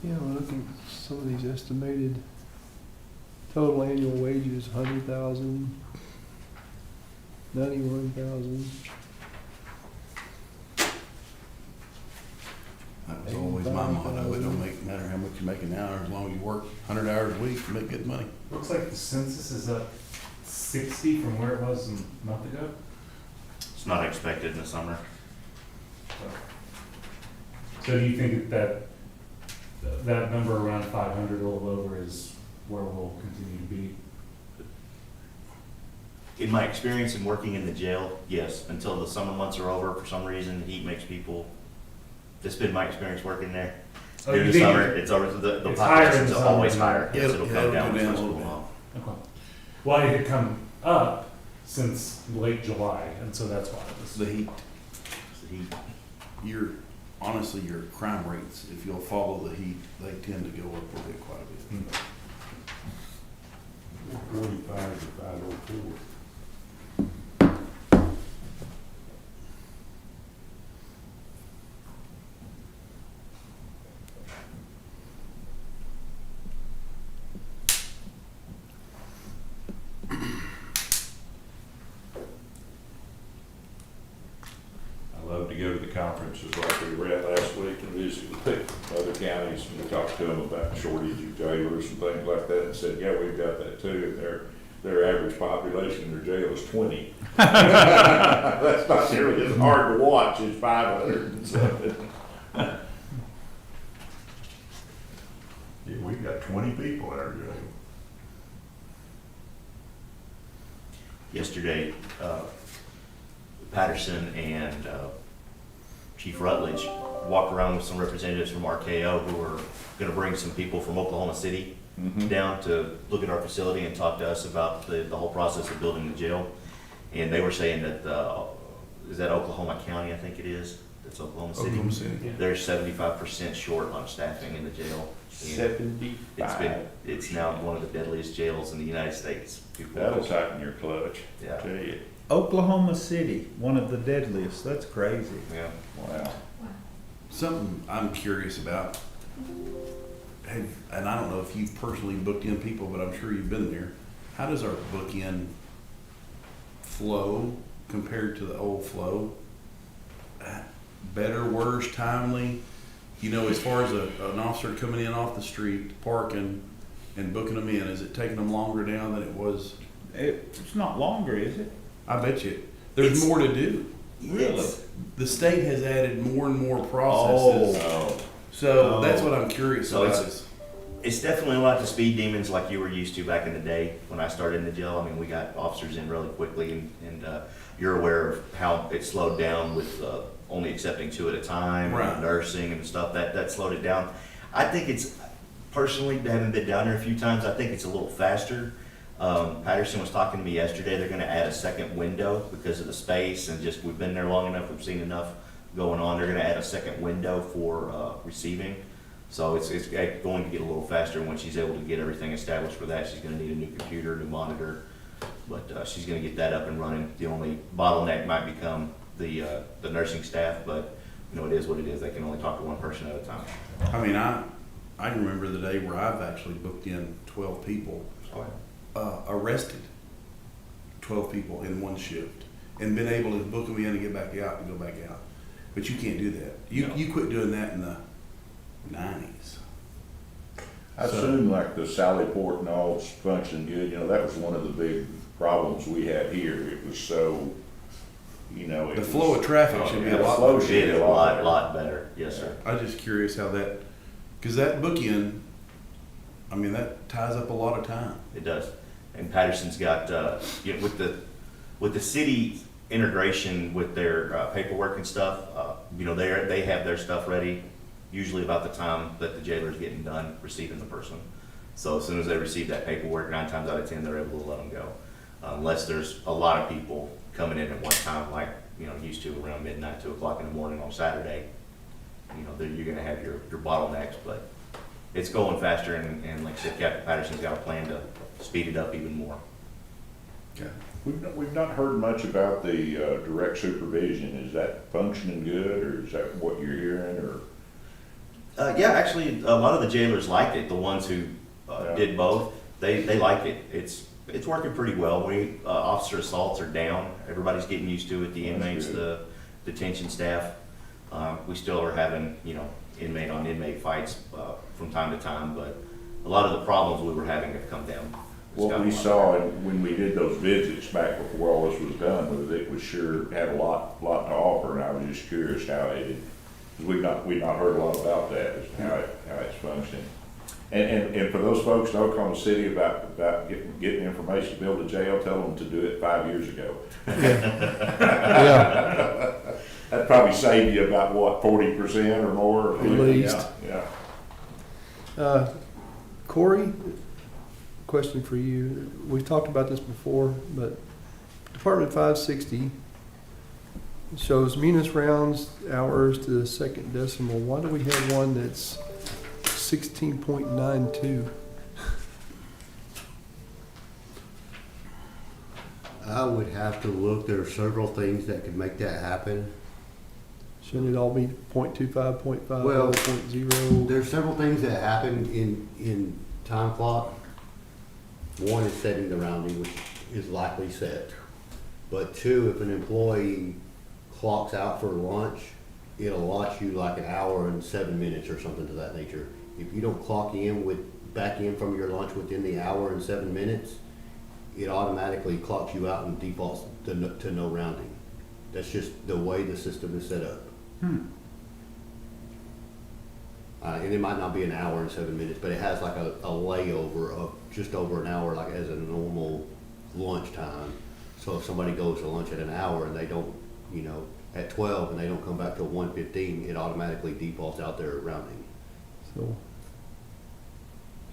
Yeah, well, looking at some of these estimated total annual wages, 100,000, 91,000. that was always my motto. It don't matter how much you make an hour, as long as you work 100 hours a week, you make good money. Looks like the census is up 60 from where it was a month ago. It's not expected in the summer. So do you think that number around 500, a little over, is where we'll continue to be? In my experience in working in the jail, yes, until the summer months are over, for some reason, the heat makes people, that's been my experience working there. Oh, During you the think summer, it's always, the it's higher in population's the summer always than- higher. Yes, it'll It'll come go down down when a it's little cool bit. off. Okay. Well, it had come up since late July, and so that's why it was. The heat, It's the heat. honestly, your crime rates, if you'll follow the heat, they tend to go up a bit, quite a bit. 45 to 504. I love to go to the conferences like we were at last week and visit with people, other counties, and talk to them about shortage of jailers and things like that, and said, yeah, we've got that too, and their average population in their jail is 20. That's not nearly as hard to watch as 500 and something. Yeah, we've got 20 people in our jail. Yesterday, Patterson and Chief Rutledge walked around with some representatives from RKO who were gonna bring some people from Oklahoma City down to look at our facility and talk to us about the whole process of building the jail. And they were saying that, is that Oklahoma County, I think it is? That's Oklahoma City? Oklahoma City. They're 75% short on staffing in the jail. And it's now one of the deadliest jails in the United States. That'll tighten your clutch, Yeah. I tell you. Oklahoma City, one of the deadliest, that's crazy. Yeah. Wow. Something I'm curious about, and I don't know if you've personally booked in people, but I'm sure you've been there. How does our book-in flow compared to the old flow? Better, worse, timely? You know, as far as an officer coming in off the street, parking, and booking them in, is it taking them longer now than it was? It's not longer, is it? I bet you. There's It's- more to do. Really? The state has added more and more processes. Oh, So that's what I'm curious So about. it's- It's definitely not the speed demons like you were used to back in the day when I started in the jail. I mean, we got officers in really quickly, and you're aware of how it slowed down with only accepting 2 at a time, Right. and nursing and stuff. That slowed it down. I think it's, personally, having been down there a few times, I think it's a little faster. Patterson was talking to me yesterday. They're going to add a second window because of the space, and just we've been there long enough. We've seen enough going on. They're going to add a second window for receiving. So it's going to get a little faster. When she's able to get everything established for that, she's going to need a new computer, new monitor, but she's going to get that up and running. The only bottleneck might become the nursing staff, but you know, it is what it is. They can only talk to one person at a time. I mean, I remember the day where I've actually booked in 12 people, arrested 12 people in one shift, and been able to book them in and get back out and go back out. But you can't do that. You quit doing that in the 90s. I assume like the Sally Port and all functioned good, you know, that was one of the big problems we had here. It was so, you know. The flow of traffic should be a Yeah, the lot flow better. should be a lot lot better. Yes, sir. I'm just curious how that, because that book-in, I mean, that ties up a lot of time. It does. And Patterson's got, you know, with the city integration with their paperwork and stuff, you know, they have their stuff ready usually about the time that the jailer's getting done receiving the person. So as soon as they receive that paperwork, 9 times out of 10, they're able to let them go. Unless there's a lot of people coming in at one time, like, you know, used to around midnight, 2 o'clock in the morning on Saturday. You know, you're gonna have your bottlenecks, but it's going faster, and like I said, Captain Patterson's got a plan to speed it up even more. Okay. We've not heard much about the direct supervision. Is that functioning good, or is that what you're hearing, or? Yeah, actually, a lot of the jailers liked it. The ones who did both, they like it. It's working pretty well. Officer assaults are down. Everybody's getting used to it. The inmates, the detention staff. We still are having, you know, inmate on inmate fights from time to time, but a lot of the problems we were having have come down. What we saw when we did those visits back before all this was done, was it was sure had a lot to offer, and I was just curious how it, we've not heard a lot about that, as to how it's functioning. And for those folks in Oklahoma City about getting information to build a jail, tell them to do it 5 years ago. Yeah. That'd probably save you about what, 40% or more? At least. Yeah. Corey, question for you. We've talked about this before, but Department 560 shows Munis rounds hours to the second decimal. Why do we have one that's 16.92? I would have to look, there are several things that could make that happen. Shouldn't it all be 0.25, 0.5, Well, 0.0? There's several things that happen in time clock. One is setting the rounding, which is likely set. But two, if an employee clocks out for lunch, it allots you like an hour and 7 minutes or something to that nature. If you don't clock back in from your lunch within the hour and 7 minutes, it automatically clocks you out and defaults to no rounding. That's just the way the system is set up. And it might not be an hour and 7 minutes, but it has like a layover of just over an hour, like as a normal lunch time. So if somebody goes to lunch at an hour and they don't, at 12 and they don't come back till 1:15, it automatically defaults out there rounding.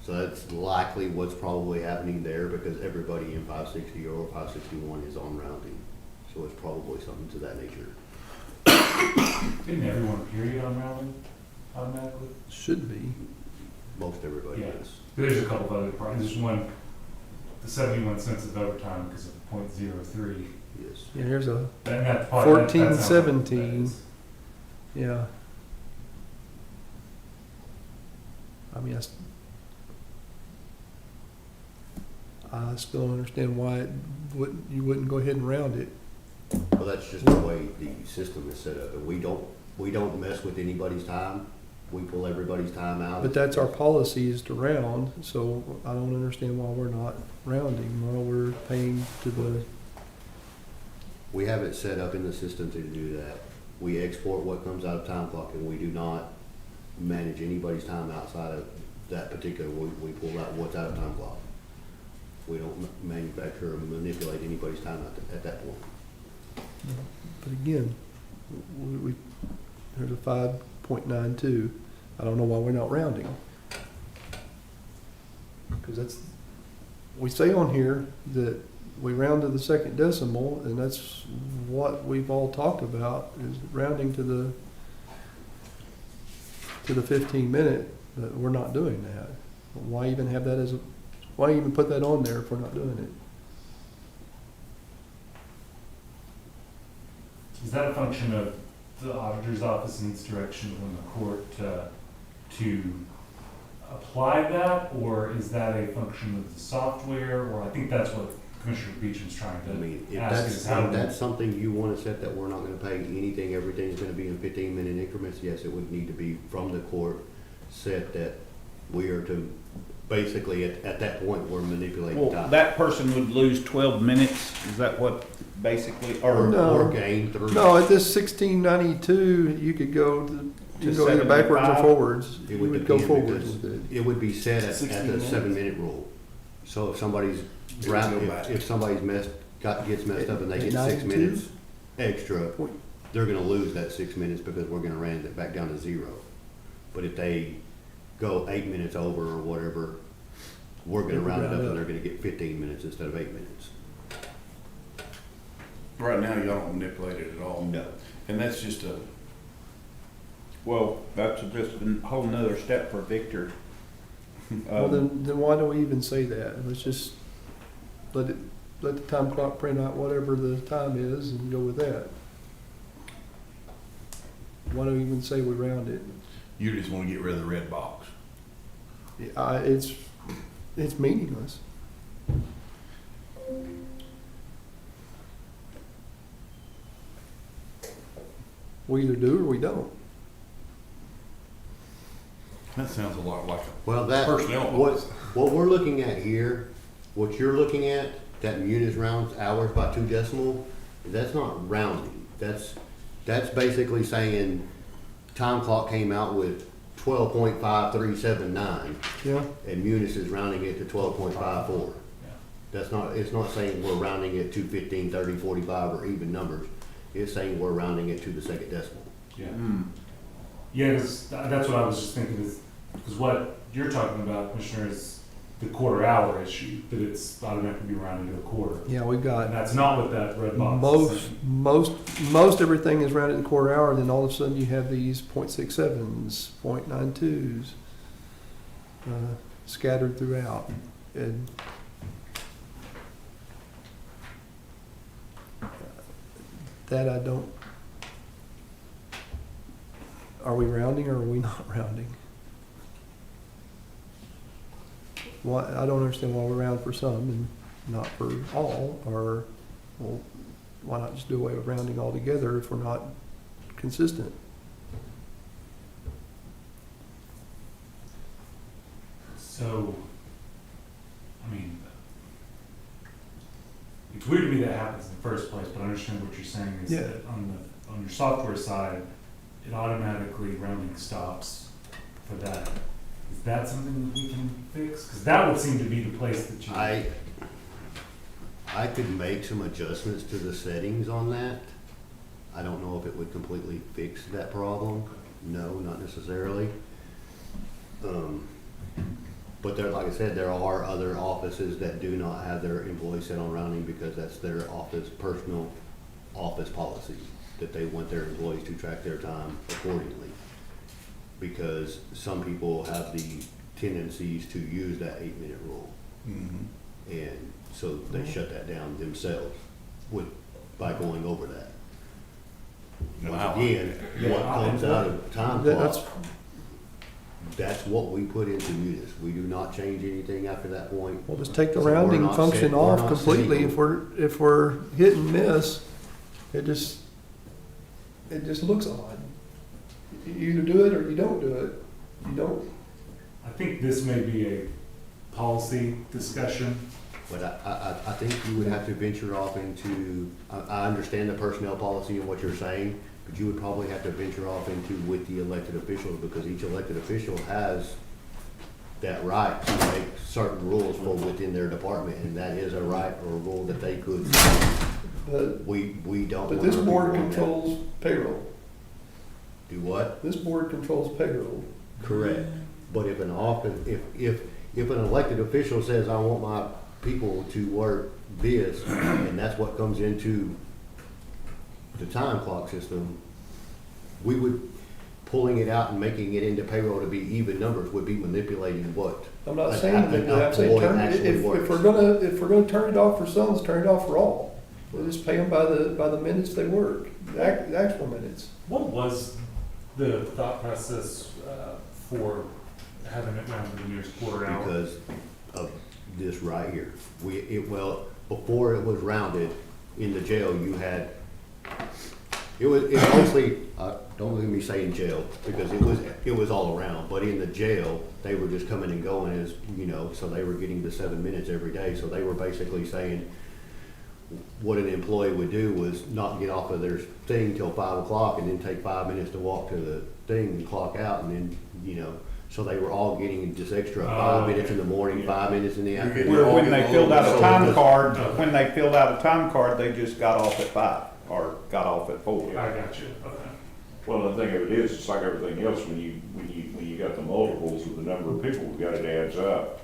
So that's likely what's probably happening there, because everybody in 560 or 561 is on rounding. So it's probably something to that nature. Didn't everyone period on rounding automatically? Should be. Most everybody Yeah. is. There's a couple of other departments. There's one, the 71 cents of overtime because of .03. Yes. Yeah, here's a And that's part, 1417. Yeah. I mean, I still don't understand why you wouldn't go ahead and round it. Well, that's just the way the system is set up, and we don't mess with anybody's time. We pull everybody's time out. But that's our policy, is to round, so I don't understand why we're not rounding, while we're paying to the, We have it set up in the system to do that. We export what comes out of time clock, and we do not manage anybody's time outside of that particular, we pull out what's out of time clock. We don't manufacture or manipulate anybody's time at that point. but again, there's a 5.92. I don't know why we're not rounding. Because we say on here that we round to the second decimal, and that's what we've all talked about, is rounding to the 15-minute, but we're not doing that. Why even have that why even put that on there if we're not doing it? Is that a function of the auditor's office needs direction from the court to apply that, or is that a function of the software? Or I think that's what Commissioner Beecham's trying to If ask, is how that's something you want to set, that we're not going to pay anything, everything's going to be in 15-minute increments, yes, it would need to be from the court set that we are to, basically, at that point, we're manipulating Well, time. that person would lose 12 minutes, is that what basically, or? No. Or gain through. No, at this 1692, you could go either backwards or 75? forwards. It You would would go depend, forwards because with it. it would be set at 16 the minutes. 7-minute rule. So if somebody's It would go back. if somebody's gets messed up and they At get 6 92? minutes extra, Point- they're gonna lose that 6 minutes because we're gonna round it back down to 0. But if they go 8 minutes over or whatever, we're gonna round it up and they're gonna get 15 minutes instead of 8 minutes. Right now, y'all don't manipulate it at all. No. And that's just a, Well, that's just a whole nother step for Victor. Well, then why do we even say that? Let's just let the time clock print out whatever the time is and go with that. Why do we even say we round it? you just want to get rid of the red box. It's meaningless. We either do or we don't. That sounds a lot like Well, a that, personnel what policy. we're looking at here, what you're looking at, that Munis rounds hours by 2 decimal, that's not rounding. That's basically saying time clock came out with 12.5379, Yeah? and Munis is rounding it to 12.54. Yeah. It's not saying we're rounding it to 15, 30, 45, or even numbers. It's saying we're rounding it to the second decimal. Yeah. Yeah, 'cause that's what I was just thinking, is Because what you're talking about, Commissioner, is the quarter hour issue, that it's automatically be rounded to a quarter. Yeah, we've And got that's not what that red box is saying. most everything is rounded to the quarter hour, then all of a sudden you have these .67s, .92s, scattered throughout. And that I don't, are we rounding or are we not rounding? Why, I don't understand why we round for some and not for all, or, well, why not just do away with rounding altogether if we're not consistent? So, I mean, it's weird to me that happens in the first place, but I understand what you're saying is Yeah. that on your software side, it automatically rounding stops for that. Is that something that we can fix? Because that would seem to be the place that you. I could make some adjustments to the settings on that. I don't know if it would completely fix that problem. No, not necessarily. But there, like I said, there are other offices that do not have their employees set on rounding because that's their personal office policy, that they want their employees to track their time accordingly. Because some people have the tendencies to use that 8-minute rule. And so they shut that down themselves by going over that. Wow. Once again, what comes out of time That's, clock, that's what we put into Munis. We do not change anything after that point. we'll just take the So we're rounding not function we're off not completely. setting- If we're hit and miss, it just looks odd. You either do it or you don't do it. You don't. I think this may be a policy discussion. But I think you would have to venture off into, I understand the personnel policy and what you're saying, but you would probably have to venture off into with the elected officials, because each elected official has that right to make certain rules for within their department, and that is a right or a rule that they could. But, We don't. but want this our board people doing that. controls payroll. Do what? This board controls payroll. Correct. But if an office, if an elected official says, I want my people to work this, and that's what comes into the time clock system, we would, pulling it out and making it into payroll to be even numbers would be manipulating what. I'm not an- saying an that, I'm saying, employee actually if works. we're gonna turn it off for some, let's turn it off for all. We'll just pay them by the minutes they work, the actual minutes. What was the thought process for having it rounded to the nearest quarter hour? Because of this right here. Before it was rounded in the jail, you had, it mostly, don't look at me saying jail, because it was all around, but in the jail, they were just coming and going as, so they were getting the 7 minutes every day, so they were basically saying, what an employee would do was not get off of their thing till 5 o'clock and then take 5 minutes to walk to the thing and clock out, and then, so they were all getting this extra 5 minutes in the morning, 5 minutes in the afternoon. Where when they filled out a So time just- card, they just got off at 5 or got off at 4. I got you, okay. Well, the thing of it is, it's like everything else, when you got the multiples of the number of people, we got it adds up.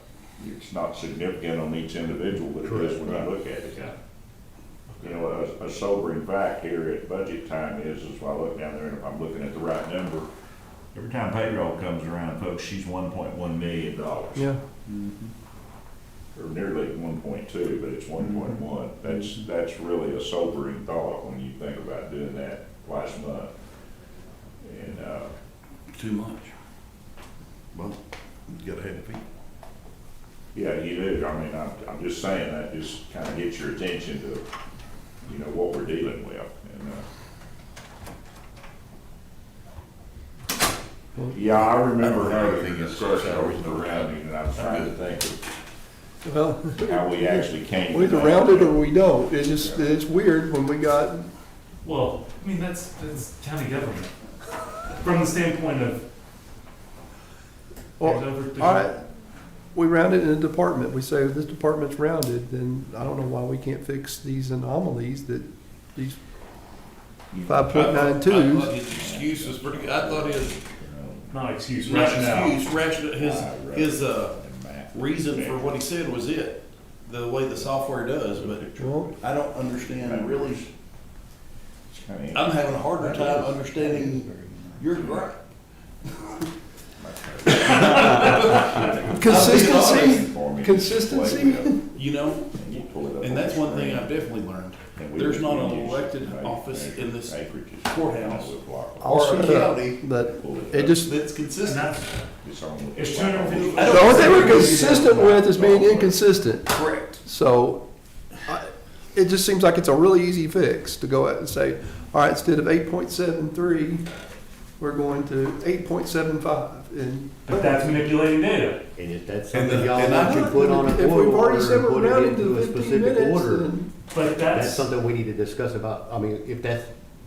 It's not significant on each individual, but it is when you look at it. Yeah. A sobering fact here at budget time is while I look down there, and if I'm looking at the right number, every time payroll comes around, folks, she's $1.1 million. Yeah. Or nearly 1.2, but it's 1.1. That's really a sobering thought when you think about doing that last month. And, Too much. Well, you gotta have the people. yeah, you do. I mean, I'm just saying that just kind of gets your attention to, what we're dealing with. And, yeah, I remember having a discussion over the rounding, and I was trying to think of Well, how we actually came. we either to round it that. or we don't. It's weird when we got, Well, I mean, that's county government. From the standpoint of. well, Hands over to- all right, we round it in a department. We say this department's rounded, then I don't know why we can't fix these anomalies that these 5.92s. his excuse was pretty good. I thought his not excuse, Not rationale. excuse, his reason for what he said was the way the software does, but Well, I don't understand really. It's kinda I'm having a harder time understanding your gripe. Consistency. You know, and that's one thing I've definitely learned. There's not an elected office in this courthouse I'll or a shut up, county but it just, that's And consistent. that's, it's 250. the only thing we're consistent with is being inconsistent. Correct. So, it just seems like it's a really easy fix to go out and say, all right, instead of 8.73, we're going to 8.75, and. But that's manipulating data. And if that's And something the- y'all and want I- to put on a If court we've already order said and we're put it rounding into to a 15 specific minutes, order, then. But that's that's, something we need to discuss about. I mean, if that's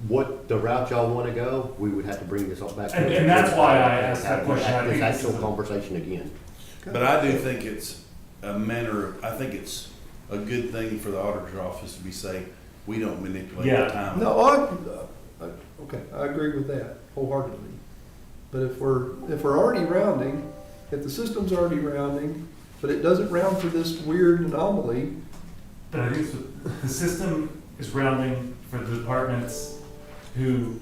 what the route y'all want to go, we would have to bring this all back. to And that's why I asked that have question. I This think this actual is a- conversation again. But I do think it's a manner of, I think it's a good thing for the auditor's office to be saying, we don't manipulate Yeah. the time. No, okay, I agree with that wholeheartedly. But if we're already rounding, if the system's already rounding, but it doesn't round for this weird anomaly, but I think the system is rounding for the departments who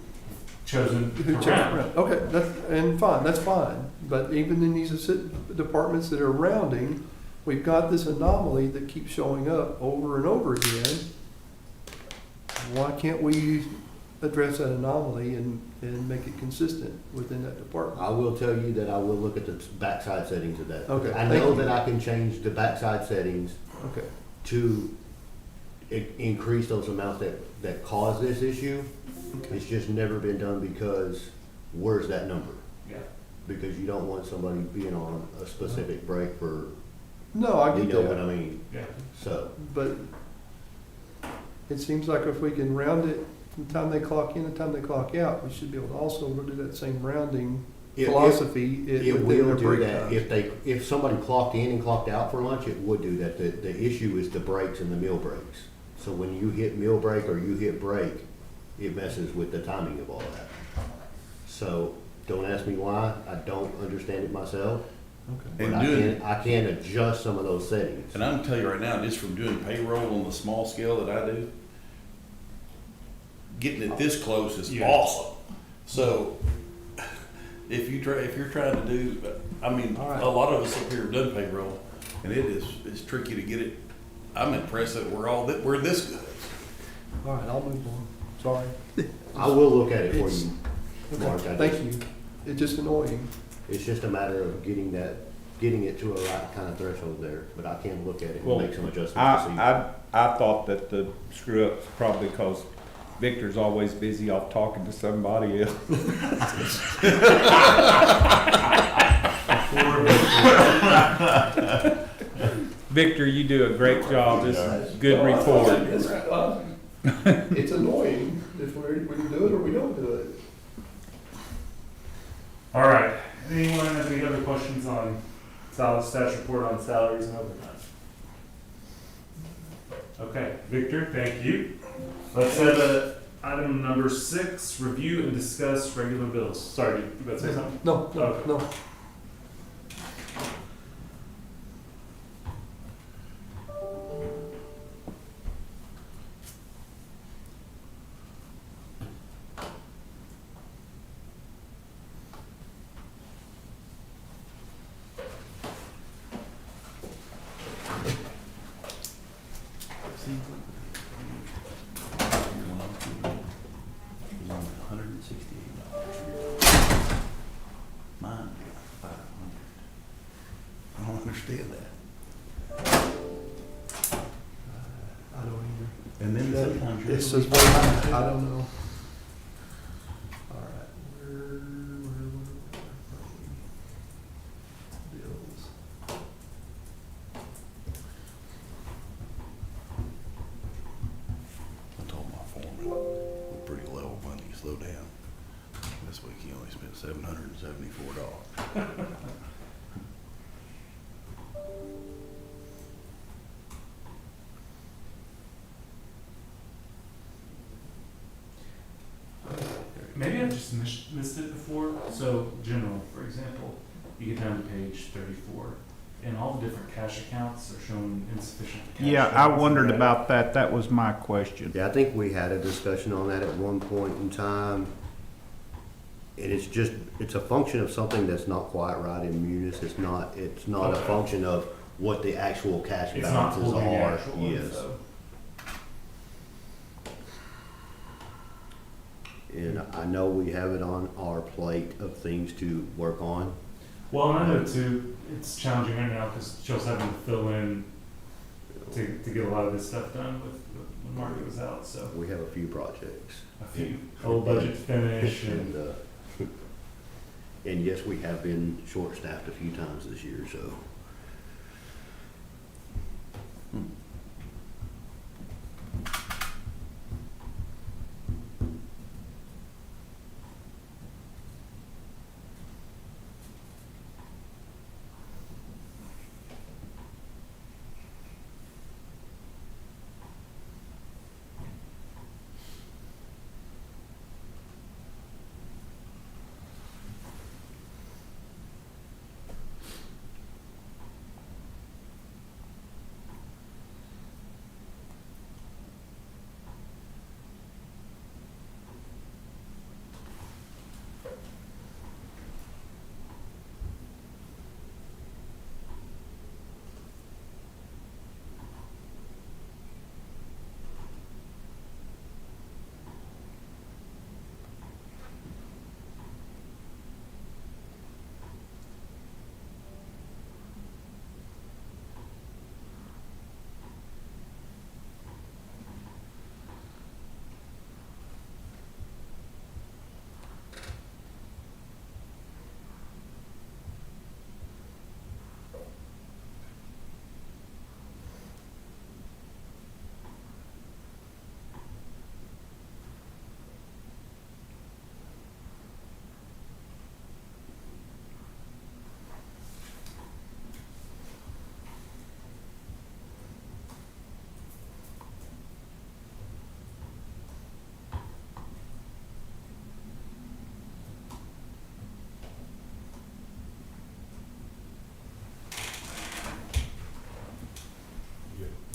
chosen to who checks round. round? Okay, that's fine. But even in these departments that are rounding, we've got this anomaly that keeps showing up over and over again. Why can't we address that anomaly and make it consistent within that department? I will tell you that I will look at the backside settings of that. Okay, I thank know you. that I can change the backside settings Okay, to increase those amounts that cause this issue. It's just never been done because where's that number? Yeah. Because you don't want somebody being on a specific break for, no, I you get know what I that, mean? Yeah. So, but it seems like if we can round it, the time they clock in, the time they clock out, we should be able to also do that same rounding It- philosophy it within will their do break that. times. If somebody clocked in and clocked out for lunch, it would do that. The issue is the breaks and the meal breaks. So when you hit meal break or you hit break, it messes with the timing of all that. So don't ask me why. I don't understand it myself. Okay. But I can adjust some of those settings. And I'm gonna tell you right now, just from doing payroll on the small scale that I do, getting it this close is Yeah. awesome. So if you're trying to do, I mean, All right. a lot of us up here have done payroll, and it's tricky to get it. I'm impressed that we're this good. All right, I'll move on. Sorry. I will look at it for It's- you, Mark. Okay, thank you. It's just annoying. It's just a matter of getting it to a right kind of threshold there, but I can look at it and Well, make some adjustments to see. I thought that the screw up's probably because Victor's always busy off talking to somebody else. Victor, you do a great job. This is a good report. It's annoying if we do it or we don't do it. All right. Anyone have any other questions on status report on salaries and overtime? Okay, Victor, thank you. Let's have item number 6, review and discuss regular bills. Sorry, you about to say something? No, Okay. no. Mine, $500. I don't understand that. I don't either. And then sometimes It yours says, will be I don't know. All right, where bills? I told my foreman, we're pretty low money, slow down. This week he only spent $774. There maybe I've just missed it before. So general, for example, you get down to page 34, and all the different cash accounts are showing insufficient cash. Yeah, I balance in wondered red. about that. That was my question. Yeah, I think we had a discussion on that at one point in time. And it's a function of something that's not quite right in Munis. It's not a Okay. function of what the actual cash It's not balances holding the are. actual Yes. info. And I know we have it on our plate of things to work on. Well, and I know too, it's challenging right now because Chelsea's having to fill in to get a lot of this stuff done with when Marty was out. So We have a few projects. a few whole budget finish and And yes, we have been short-staffed a few times this year, so.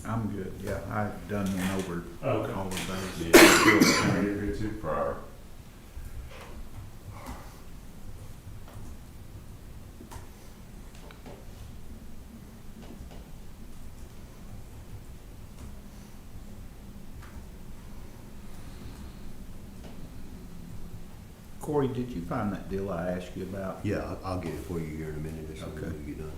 I'm good, yeah. I've done one over okay. all of those. Yeah, you're good too. Prior. Corey, did you find that deal I asked you about? Yeah, I'll get it for you here in a minute as soon as Okay. we get done.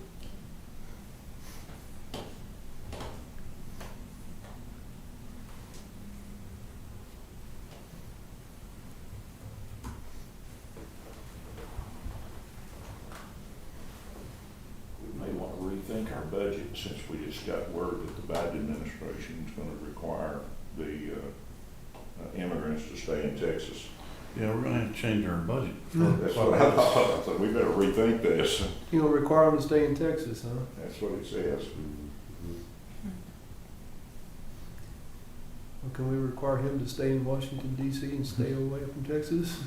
We may want to rethink our budget since we just got word that the Biden administration is going to require the immigrants to stay in Texas. Yeah, we're gonna have to change our budget. That's what I thought. I thought we better rethink this. You don't require them to stay in Texas, huh? That's what it says. Or can we require him to stay in Washington DC and stay away from Texas?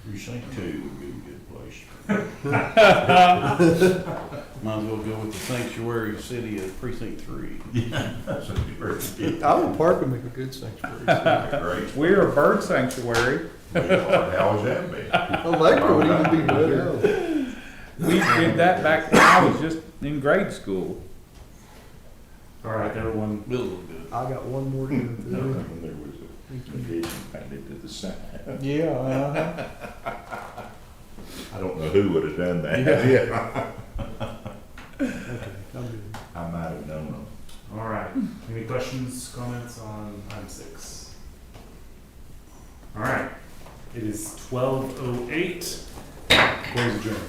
Precinct 2 would be a good place. Might as well go with the sanctuary city of precinct 3. That's a great. I would park them make a good sanctuary. Great. We're a bird sanctuary. How's that been? Electra would even be better. We did that back when I was just in grade school. All right, everyone. Bill will do it. I got one more to go through. And there was a condition painted to the side. Yeah, uh-huh. I don't know who would have done that. Okay, I'm good. I might have known them. All right. Any questions, comments on item 6? All right. It is 12:08. Close adjourned.